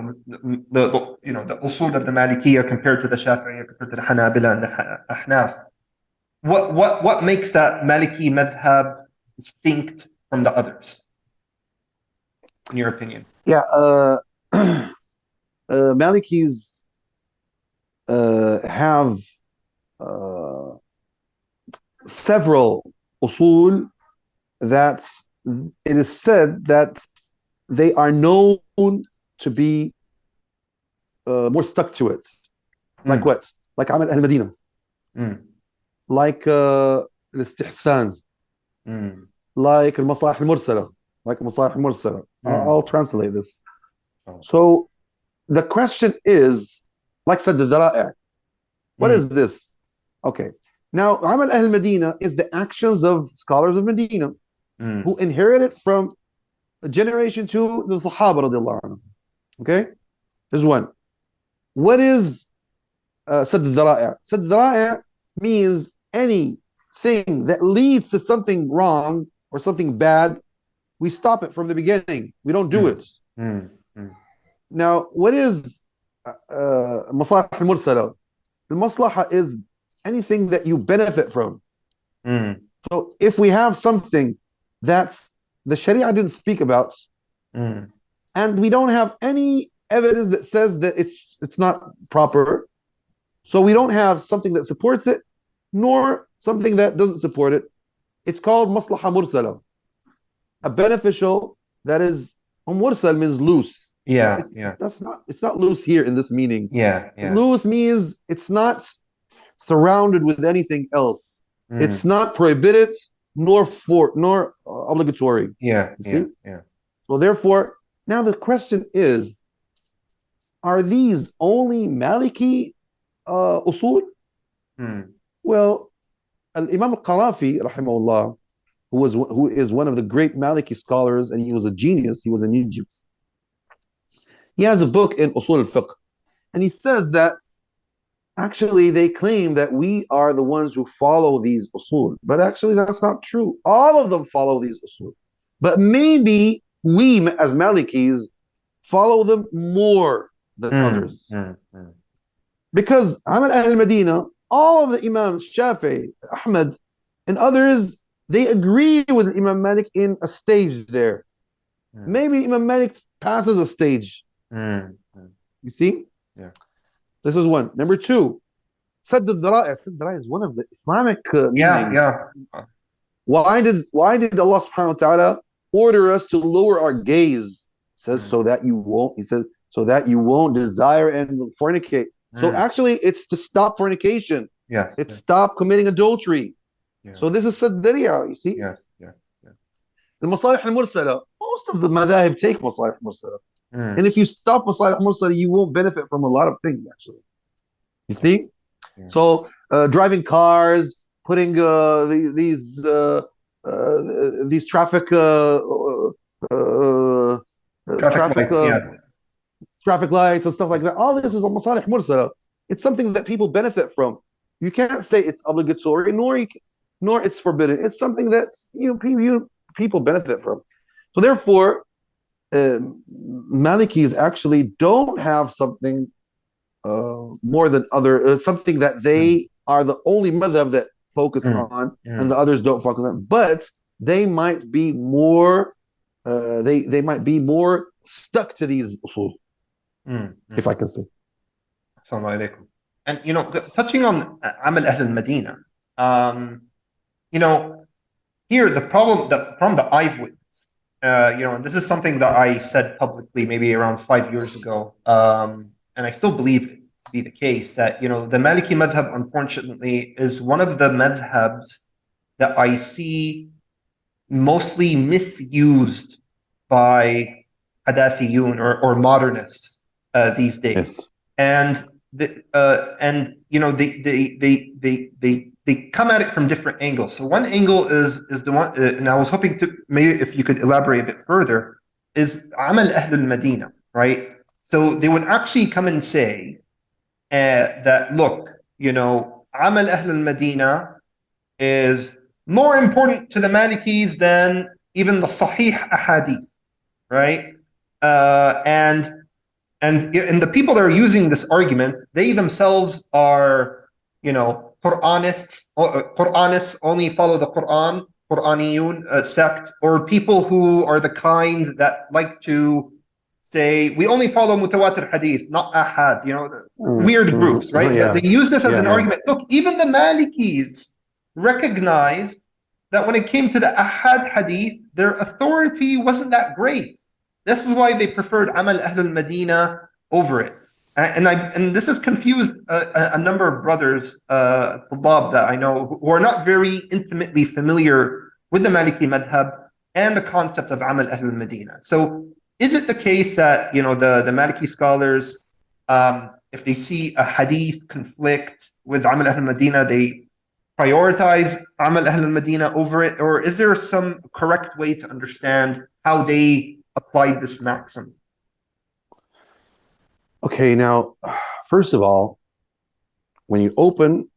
usul of the Malikiyya compared to the Shafi'iyya, compared to the Hanabila and the Ahnaf, what makes that Maliki madhab distinct from the others, in your opinion? Yeah, Malikis have several usul that it is said that they are known to be more stuck to it. Like what? Like Amal al-Madinah. Like الاستحسان, Mm. like المصالح المرسلة, like المصالح المرسلة. I'll translate this. Oh. So the question is, like said the ذرائع. What is this? Okay. Now, عمل أهل المدينة is the actions of scholars of Medina who inherited from generation to the Sahaba radiallahu anhu. Okay? There's one. What is سد الذرائع? سد الذرائع means anything that leads to something wrong or something bad, we stop it from the beginning. We don't do it. Now, what is مصالح المرسلة? The maslaha is anything that you benefit from. So if we have something that's the Sharia didn't speak about, and we don't have any evidence that says that it's not proper, so we don't have something that supports it, nor something that doesn't support it. It's called maslaha mursala, a beneficial that is, mursal means loose. Yeah, It's not loose here in this meaning. Yeah. Loose means it's not surrounded with anything else. It's not prohibited nor obligatory. Yeah. You see? So therefore, now the question is, are these only Maliki usul? Well, Imam al-Qarafi, rahimahullah, who is one of the great Maliki scholars, and he was a genius. He was in Egypt. He has a book in Usul al-Fiqh, and he says that actually they claim that we are the ones who follow these usul, but actually that's not true. All of them follow these usul, but maybe we as Malikis follow them more than others. Because Amal Ahl Medina, all of the Imams, Shafi'i, Ahmad, and others, they agree with Imam Malik in a stage there. Maybe Imam Malik passes a stage. You see? Yeah. This is one. Number two, Sadd al-Dhara'i. Sadd al-Dhara'i is one of the Islamic meanings. Why did Allah subhanahu wa ta'ala order us to lower our gaze? He says, so that you won't, he says, so that you won't desire and fornicate. So actually, it's to stop fornication. It's stop committing adultery. So this is Sadd al-Dhari'a, you see? The Masalih al-Mursala, most of the madhahib take Masalih al-Mursala. And if you stop Masalih al-Mursala, you won't benefit from a lot of things, actually. You see? So driving cars, putting these traffic lights and stuff like that. All this is a masalih mursala. It's something that people benefit from. You can't say it's obligatory, nor it's forbidden. It's something that people benefit from. So therefore, Malikis actually don't have something more than other, something that they are the only madhab that focus on, and the others don't focus on. But they might be more, they might be more stuck to these usul, if I can say. Assalamu alaikum. And touching on Amal Ahl al-Madina, here the problem that I've witnessed, and this is something that I said publicly maybe around 5 years ago, and I still believe it to be the case, that the Maliki Madhab, unfortunately, is one of the madhabs that I see mostly misused by Hadathiyun or modernists these days. And they come at it from different angles. So one angle is the one, and I was hoping to maybe if you could elaborate a bit further, is Amal Ahl al-Madina, right? So they would actually come and say that, look, Amal Ahl al-Madina is more important to the Malikis than even the Sahih Ahadith, right? And the people that are using this argument, they themselves are, Quranists. Quranists only follow the Quran, Quraniyun sect, or people who are the kind that like to say we only follow mutawatir hadith, not ahad. Weird groups, right? Yeah. They use this as an argument. Look, even the Malikis recognized that when it came to the ahad hadith, their authority wasn't that great. This is why they preferred Amal Ahl al-Madina over it. And this has confused a number of brothers, Bob, that I know who are not very intimately familiar with the Maliki Madhab and the concept of Amal Ahl al-Madina. So is it the case that, the Maliki scholars, if they see a hadith conflict with Amal Ahl al-Madina, they prioritize Amal Ahl al-Madina over it? Or is there some correct way to understand how they applied this maxim? Okay, now, first of all, when you open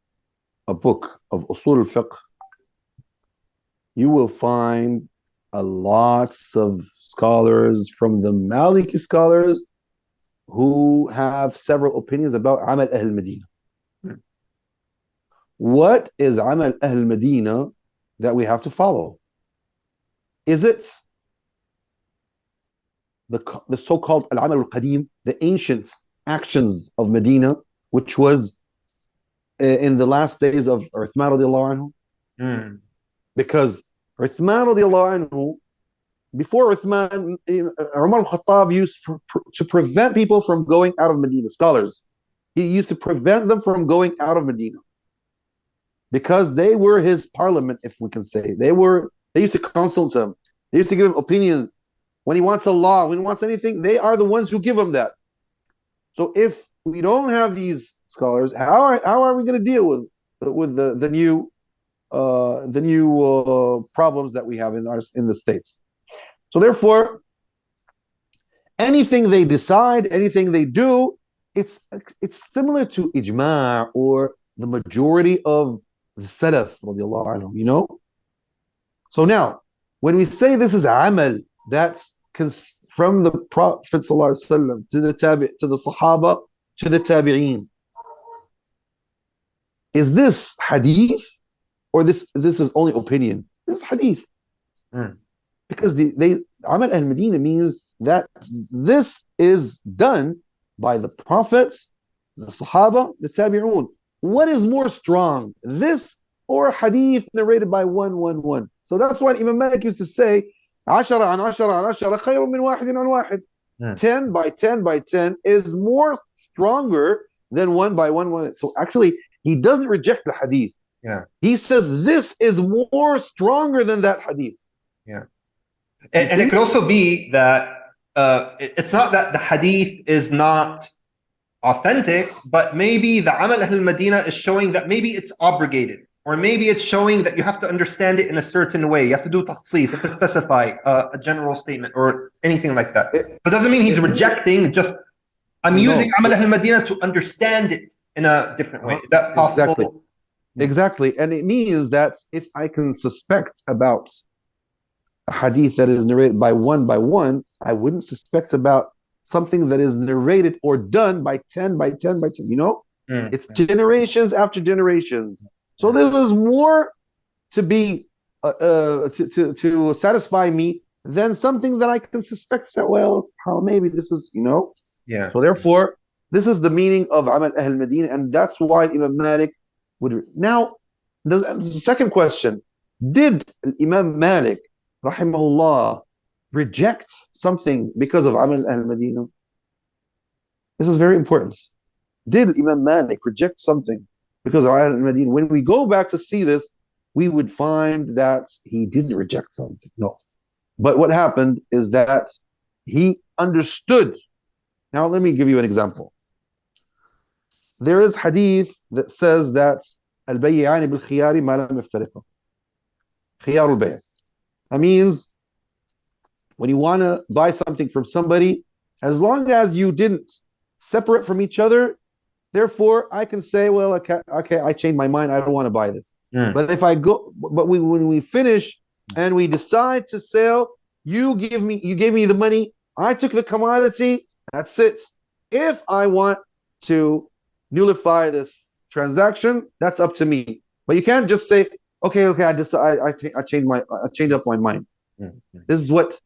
a book of Usul al-Fiqh, you will find a lots of scholars from the Maliki scholars who have several opinions about Amal Ahl Medina. What is Amal Ahl Medina that we have to follow? Is it the so-called Al-Amal al-Qadim, the ancient actions of Medina, which was in the last days of Uthman radiallahu anhu? Because Uthman radiallahu anhu, before Uthman, Umar al-Khattab used to prevent people from going out of Medina, scholars. He used to prevent them from going out of Medina because they were his parliament, if we can say. They used to consult him. They used to give him opinions. When he wants a law, when he wants anything, they are the ones who give him that. So if we don't have these scholars, how are we going to deal with the new problems that we have in the States? So therefore, anything they decide, anything they do, it's similar to ijma' or the majority of the Salaf, radiallahu anhum, So now, when we say this is amal, that's from the Prophet ﷺ to the Sahaba to the Tabi'een. Is this hadith or this is only opinion? This is hadith. Because Amal al-Medina means that this is done by the prophets, the Sahaba, the Tabi'un. What is more strong, this or hadith narrated by one? So that's why Imam Malik used to say, 10 عن 10 عن 10 خير من واحد عن واحد. 10 by 10 by 10 is more stronger than 1 by 1. So actually, he doesn't reject the hadith. Yeah. He says this is more stronger than that hadith. Yeah. And it could also be that it's not that the hadith is not authentic, but maybe the Amal Ahl Medina is showing that maybe it's obligated, or maybe it's showing that you have to understand it in a certain way. You have to do takhsis, you have to specify a general statement or anything like that. It doesn't mean he's rejecting, just I'm using Amal Ahl Medina to understand it in a different way. Is that possible? Exactly. And it means that if I can suspect about a hadith that is narrated by one, I wouldn't suspect about something that is narrated or done by 10 by 10 by 10, It's generations after generations. So there was more to be to satisfy me than something that I can suspect that, well, how maybe this is, Yeah. So therefore, this is the meaning of Amal Ahl Medina, and that's why Imam Malik would. Now, the second question: did Imam Malik, rahimahullah, reject something because of Amal Ahl Medina? This is very important. Did Imam Malik reject something because of Amal Ahl Medina? When we go back to see this, we would find that he didn't reject something. No. But what happened is that he understood. Now, let me give you an example. There is hadith that says that al-bay'ani bil-khiyari ma lam yaftariqa. Khiyar al-bay'. That means when you want to buy something from somebody, as long as you didn't separate from each other, therefore I can say, well, okay, I changed my mind. I don't want to buy this. But if I go, when we finish and we decide to sell, you gave me the money. I took the commodity. That's it. If I want to nullify this transaction, that's up to me. But you can't just say, okay, I changed up my mind. This is what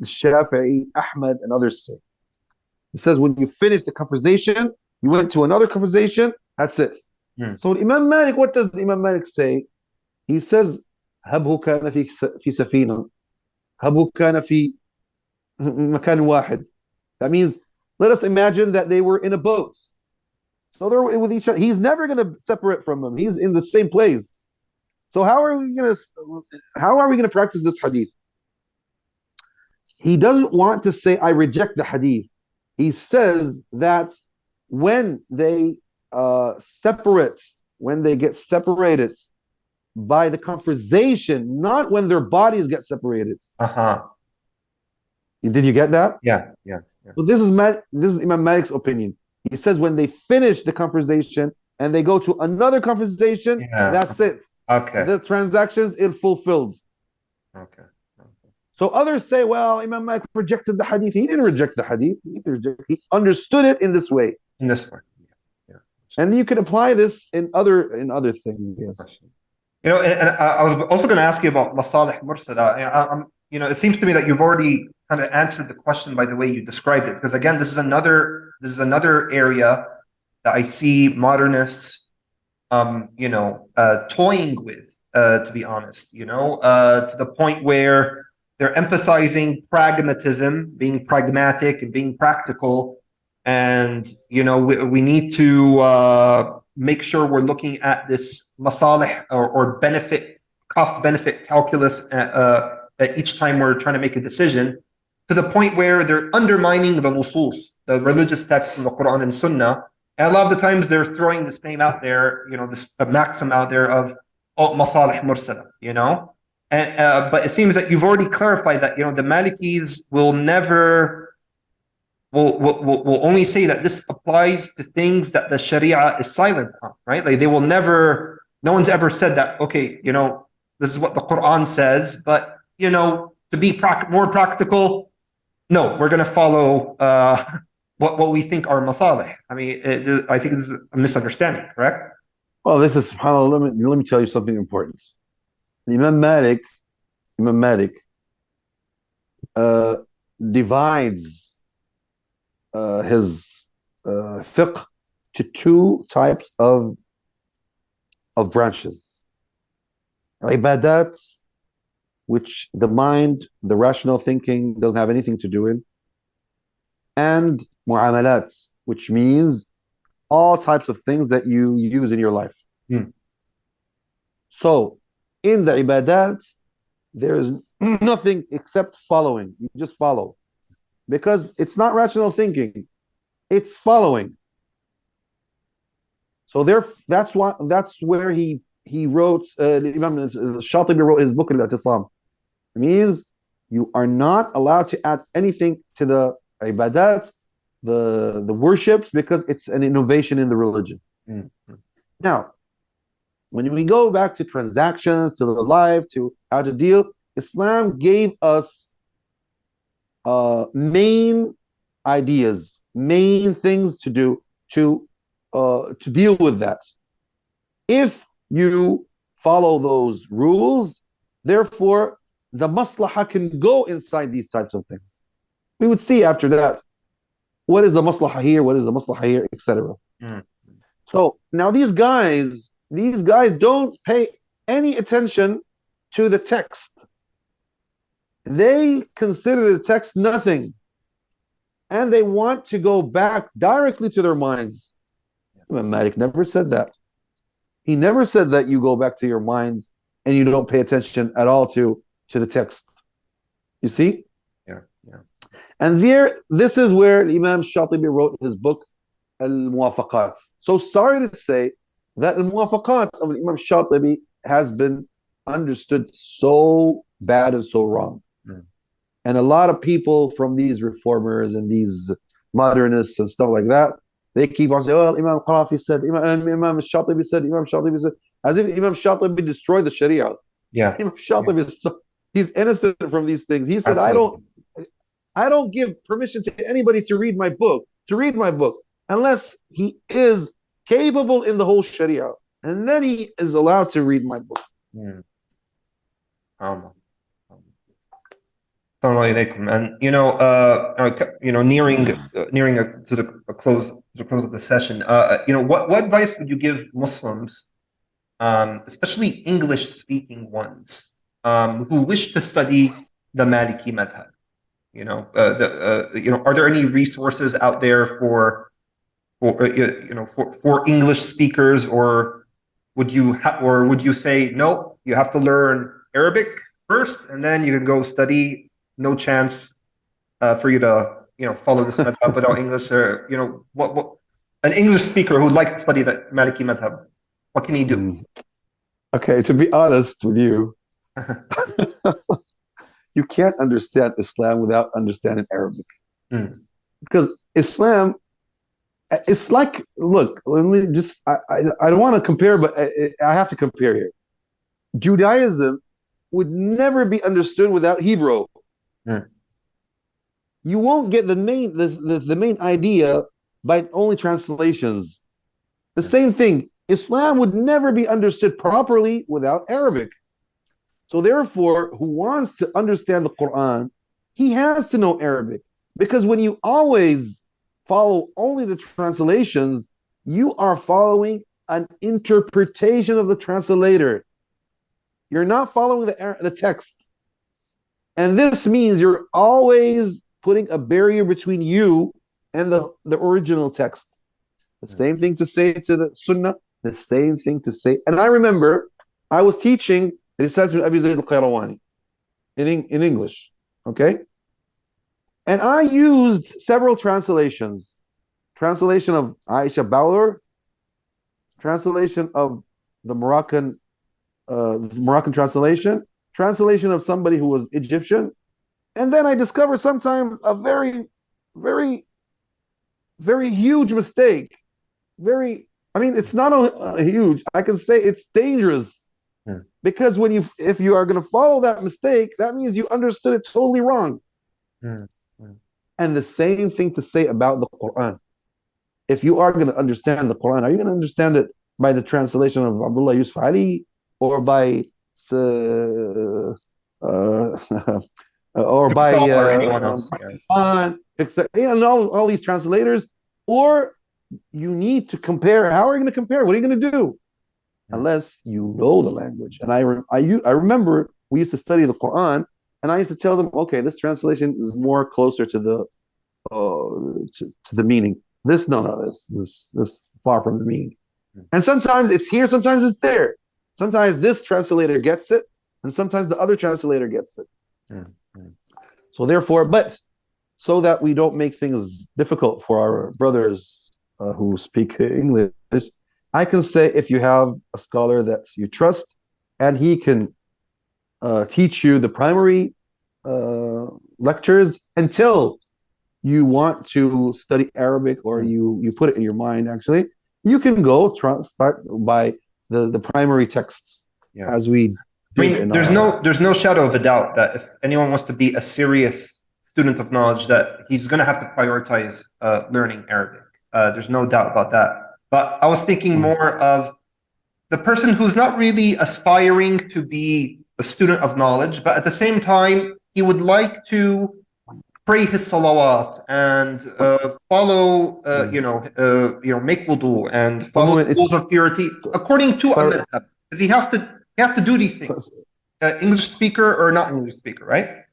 Shafi'i, Ahmad, and others say. It says when you finish the conversation, you went to another conversation, that's it. So Imam Malik, what does Imam Malik say? He says, هبه كان في سفينة هبه كان في مكان واحد. That means Let us imagine that they were in a boat. So they're with each other. He's never going to separate from them. He's in the same place. So how are we going to practice this hadith? He doesn't want to say I reject the hadith. He says that when they when they get separated by the conversation, not when their bodies get separated. Uh-huh. Did you get that? Yeah. So this is Imam Malik's opinion. He says when they finish the conversation and they go to another conversation, that's it. Okay. The transactions is fulfilled. Okay. So others say, well, Imam Malik rejected the hadith. He didn't reject the hadith. He understood it in this way. In this way. Yeah. And you can apply this in other things. Yes. And I was also going to ask you about masalih mursala. It seems to me that you've already kind of answered the question by the way you described it. Because again, this is another area that I see modernists, toying with, to be honest. To the point where they're emphasizing pragmatism, being pragmatic and being practical, and we need to make sure we're looking at this masalih or cost benefit calculus at each time we're trying to make a decision, to the point where they're undermining the nusus, the religious texts from the Quran and Sunnah. And a lot of the times they're throwing this name out there, this maxim out there of masalih mursala, And but it seems that you've already clarified that the Malikis will never will only say that this applies to things that the Sharia is silent on, right? Like they will never. No one's ever said that. Okay, this is what the Quran says, but to be more practical, no, we're going to follow what we think are masalih. I mean, I think this is a misunderstanding. Correct? Well, this is subhanAllah. Let me tell you something important. Imam Malik divides his fiqh to two types of branches. Ibadat, which the mind, the rational thinking doesn't have anything to do with, and mu'amalat, which means all types of things that you use in your life. So in the ibadat, there is nothing except following. You just follow, because it's not rational thinking, it's following. So that's where he wrote, Imam Shatibi wrote his book Al-I'tisam. It means you are not allowed to add anything to the ibadat, the worships, because it's an innovation in the religion. Now, when we go back to transactions, to the life, to how to deal, Islam gave us main ideas, main things to do to deal with that. If you follow those rules, therefore the maslahah can go inside these types of things. We would see after that what is the maslahah here, what is the maslahah here, etc. So now these guys don't pay any attention to the text. They consider the text nothing, and they want to go back directly to their minds. Imam Malik never said that. He never said that you go back to your minds and you don't pay attention at all to the text. You see? Yeah. And this is where Imam Shatibi wrote his book Al-Muwafaqat. So sorry to say that Al-Muwafaqat of Imam Shatibi has been understood so bad and so wrong. And a lot of people from these reformers and these modernists and stuff like that, they keep on saying, well, Imam Qarafi said, Imam Shatibi said, as if Imam Shatibi destroyed the Sharia. Yeah. Imam Shatibi he's innocent from these things. He said, absolutely. I don't give permission to anybody to read my book, unless he is capable in the whole Sharia. And then he is allowed to read my book. And nearing to the close of the session, what advice would you give Muslims, especially English speaking ones, who wish to study the Maliki Madhab? Are there any resources out there for English speakers, or would you say no? You have to learn Arabic first, and then you can go study. No chance for you to follow this madhab without English, or what an English speaker who would like to study the Maliki Madhab, what can he do? Okay, to be honest with you, you can't understand Islam without understanding Arabic. Mm. Because Islam, it's like, look, let me just, I don't want to compare, but I have to compare here. Judaism would never be understood without Hebrew. Mm. You won't get the main idea by only translations. The same thing, Islam would never be understood properly without Arabic. So therefore, who wants to understand the Quran, he has to know Arabic. Because when you always follow only the translations, you are following an interpretation of the translator. You're not following the text. And this means you're always putting a barrier between you and the original text. The same thing to say to the Sunnah, the same thing to say. And I remember I was teaching Risale Abi Zayd al-Qayrawani in English, okay? And I used several translations. Translation of Aisha Bowler, translation of the Moroccan translation of somebody who was Egyptian. And then I discovered sometimes a very, very, very huge mistake. It's not a huge, I can say it's dangerous. Because if you are going to follow that mistake, that means you understood it totally wrong. And the same thing to say about the Quran. If you are going to understand the Quran, are you going to understand it by the translation of Abdullah Yusuf Ali, or by anyone else? All these translators? Or you need to compare. How are you going to compare? What are you going to do? Unless you know the language. And I remember we used to study the Quran, and I used to tell them, okay, this translation is more closer to the meaning. This far from the meaning. And sometimes it's here, sometimes it's there. Sometimes this translator gets it, and sometimes the other translator gets it. So therefore, but so that we don't make things difficult for our brothers who speak English, I can say, if you have a scholar that you trust, and he can teach you the primary lectures until you want to study Arabic, or you put it in your mind, actually, you can go start by the primary texts, as we do. There's no shadow of a doubt that if anyone wants to be a serious student of knowledge, that he's going to have to prioritize learning Arabic. There's no doubt about that. But I was thinking more of the person who's not really aspiring to be a student of knowledge, but at the same time, he would like to pray his salawat and follow, make wudu and follow the rules of purity according to a madhab. He has to do these things. English speaker or not English speaker, right?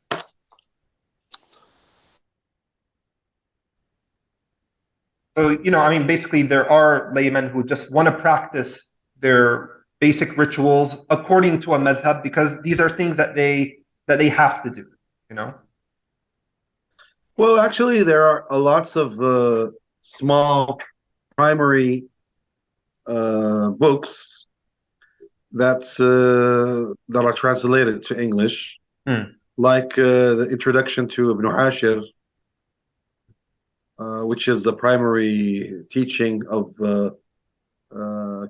So, basically there are laymen who just want to practice their basic rituals according to a madhab, because these are things that they have to do, Well, actually, there are lots of small primary books that are translated to English, like the Introduction to Ibn Ashir, which is the primary teaching of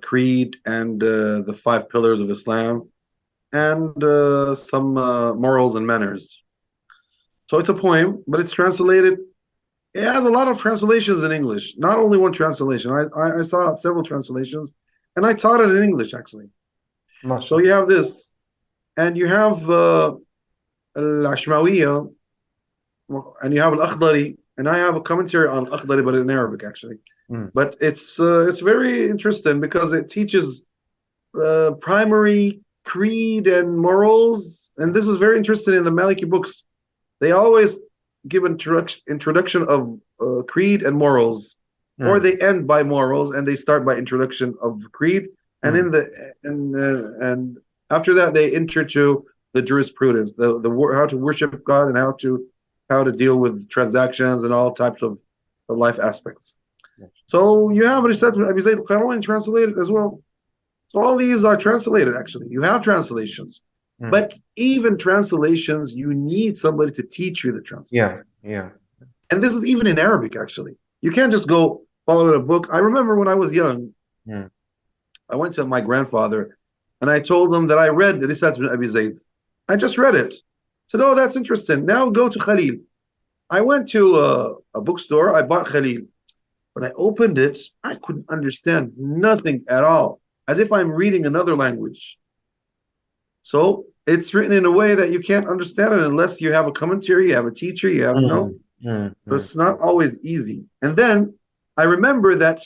creed and the 5 pillars of Islam, and some morals and manners. So it's a poem, but it's translated. It has a lot of translations in English, not only one translation. I saw several translations, and I taught it in English, actually. So you have this, and you have Al-Ashmawiyya, and you have Al-Akhdari, and I have a commentary on Al-Akhdari, but in Arabic, actually. But it's very interesting because it teaches primary creed and morals, and this is very interesting in the Maliki books. They always give introduction of creed and morals, or they end by morals and they start by introduction of creed, and and after that they enter to the jurisprudence, the how to worship God and how to deal with transactions and all types of life aspects. So you have Risale ibn Abi Zayd al-Qayrawani translated as well. So all these are translated, actually. You have translations. But even translations, you need somebody to teach you the translation. Yeah. And this is even in Arabic, actually. You can't just go follow a book. I remember when I was young, I went to my grandfather and I told him that I read Risale ibn Abi Zayd. I just read it. I said, oh, that's interesting. Now go to Khalil. I went to a bookstore. I bought Khalil. When I opened it, I couldn't understand nothing at all, as if I'm reading another language. So it's written in a way that you can't understand it unless you have a commentary, you have a teacher, you have, So it's not always easy. And then I remember that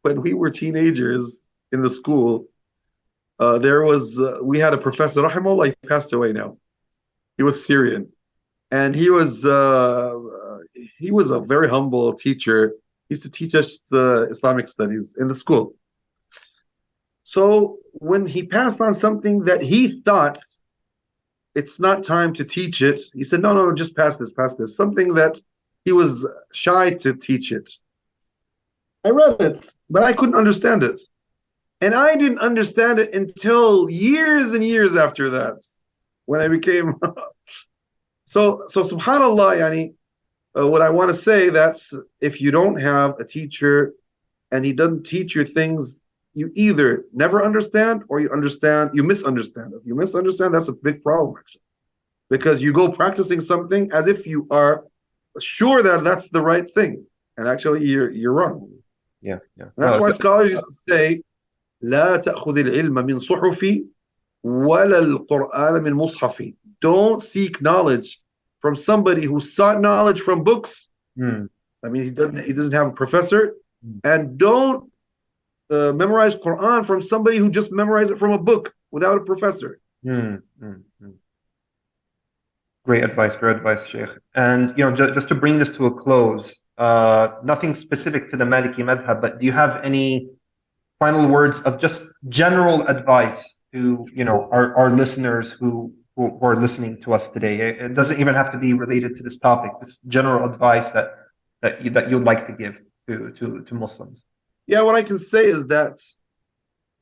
when we were teenagers in the school, we had a professor, rahimahullah, he passed away now. He was Syrian. And he was a very humble teacher. He used to teach us Islamic studies in the school. So when he passed on something that he thought it's not time to teach it, he said, no, just pass this. Something that he was shy to teach it. I read it, but I couldn't understand it. And I didn't understand it until years and years after that, when I became... So subhanallah, yani, what I want to say, that's if you don't have a teacher and he doesn't teach you things, you either never understand or you misunderstand. If you misunderstand, that's a big problem, actually. Because you go practicing something as if you are sure that that's the right thing. And actually, you're wrong. Yeah. That's why scholars used to say, لا تأخذ العلم من صحفي ولا القرآن من مصحفي. Don't seek knowledge from somebody who sought knowledge from books. I mean, he doesn't have a professor. And don't memorize Quran from somebody who just memorized it from a book without a professor. Great advice, Sheikh. And just to bring this to a close, nothing specific to the Maliki Madhab, but do you have any final words of just general advice to our listeners who are listening to us today? It doesn't even have to be related to this topic. It's general advice that you'd like to give to Muslims. Yeah, what I can say is that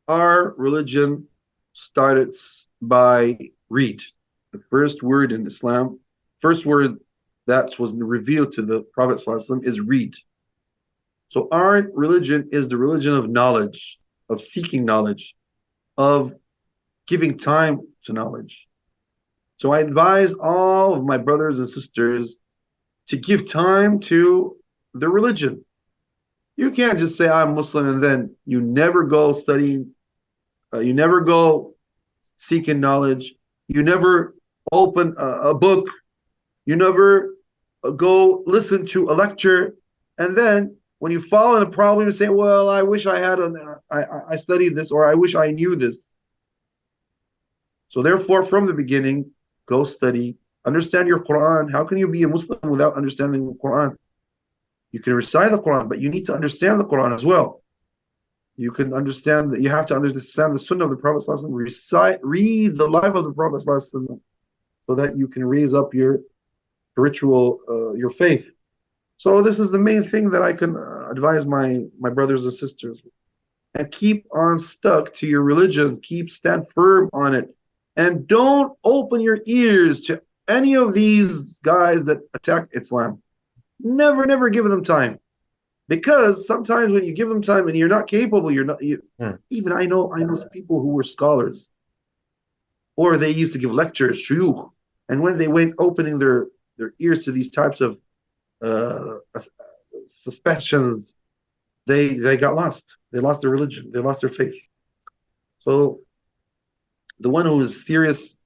our religion started by read. The first word in Islam, first word that was revealed to the Prophet ﷺ is read. So our religion is the religion of knowledge, of seeking knowledge, of giving time to knowledge. So I advise all of my brothers and sisters to give time to the religion. You can't just say I'm Muslim and then you never go studying, you never go seeking knowledge, you never open a book, you never go listen to a lecture, and then when you fall in a problem, you say, well, I wish I had I studied this, or I wish I knew this. So therefore, from the beginning, go study, understand your Quran. How can you be a Muslim without understanding the Quran? You can recite the Quran, but you need to understand the Quran as well. You can understand that you have to understand the Sunnah of the Prophet ﷺ, read the life of the Prophet ﷺ, so that you can raise up your spiritual, your faith. So this is the main thing that I can advise my brothers and sisters. And keep on stuck to your religion. Stand firm on it. And don't open your ears to any of these guys that attack Islam. Never give them time. Because sometimes when you give them time and you're not capable, even I know people who were scholars, or they used to give lectures, shuyukh, and when they went opening their ears to these types of suspicions, they got lost. They lost their religion. They lost their faith. So the one who is serious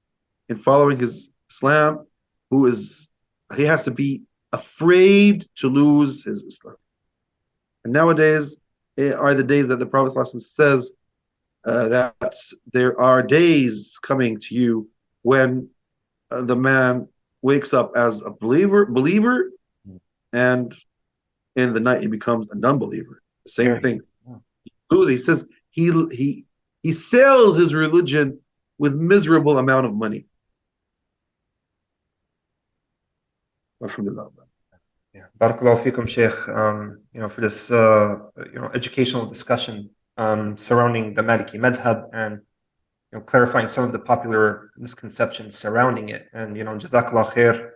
in following his Islam, he has to be afraid to lose his Islam. And nowadays are the days that the Prophet ﷺ says that there are days coming to you when the man wakes up as a believer, and in the night he becomes a non-believer. The same thing. He says he sells his religion with miserable amount of money. Alhamdulillah. Yeah. Barakallahu fikum, Sheikh, for this, educational discussion surrounding the Maliki Madhab and clarifying some of the popular misconceptions surrounding it. And Jazakallah khair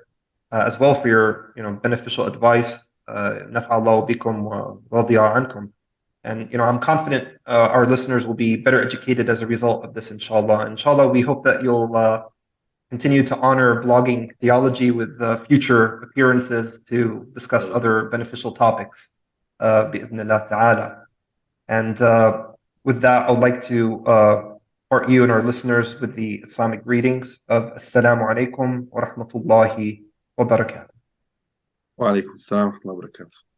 as well for your beneficial advice. Nafa'allahu bikum wa radiya ankum. And I'm confident our listeners will be better educated as a result of this, inshallah. Inshallah, we hope that you'll continue to honor blogging theology with future appearances to discuss other beneficial topics, bi'idhnillah ta'ala. And with that, I would like to part you and our listeners with the Islamic greetings of Assalamu alaikum wa rahmatullahi wa barakatuh. Wa alaikum assalam wa rahmatullahi wa barakatuh.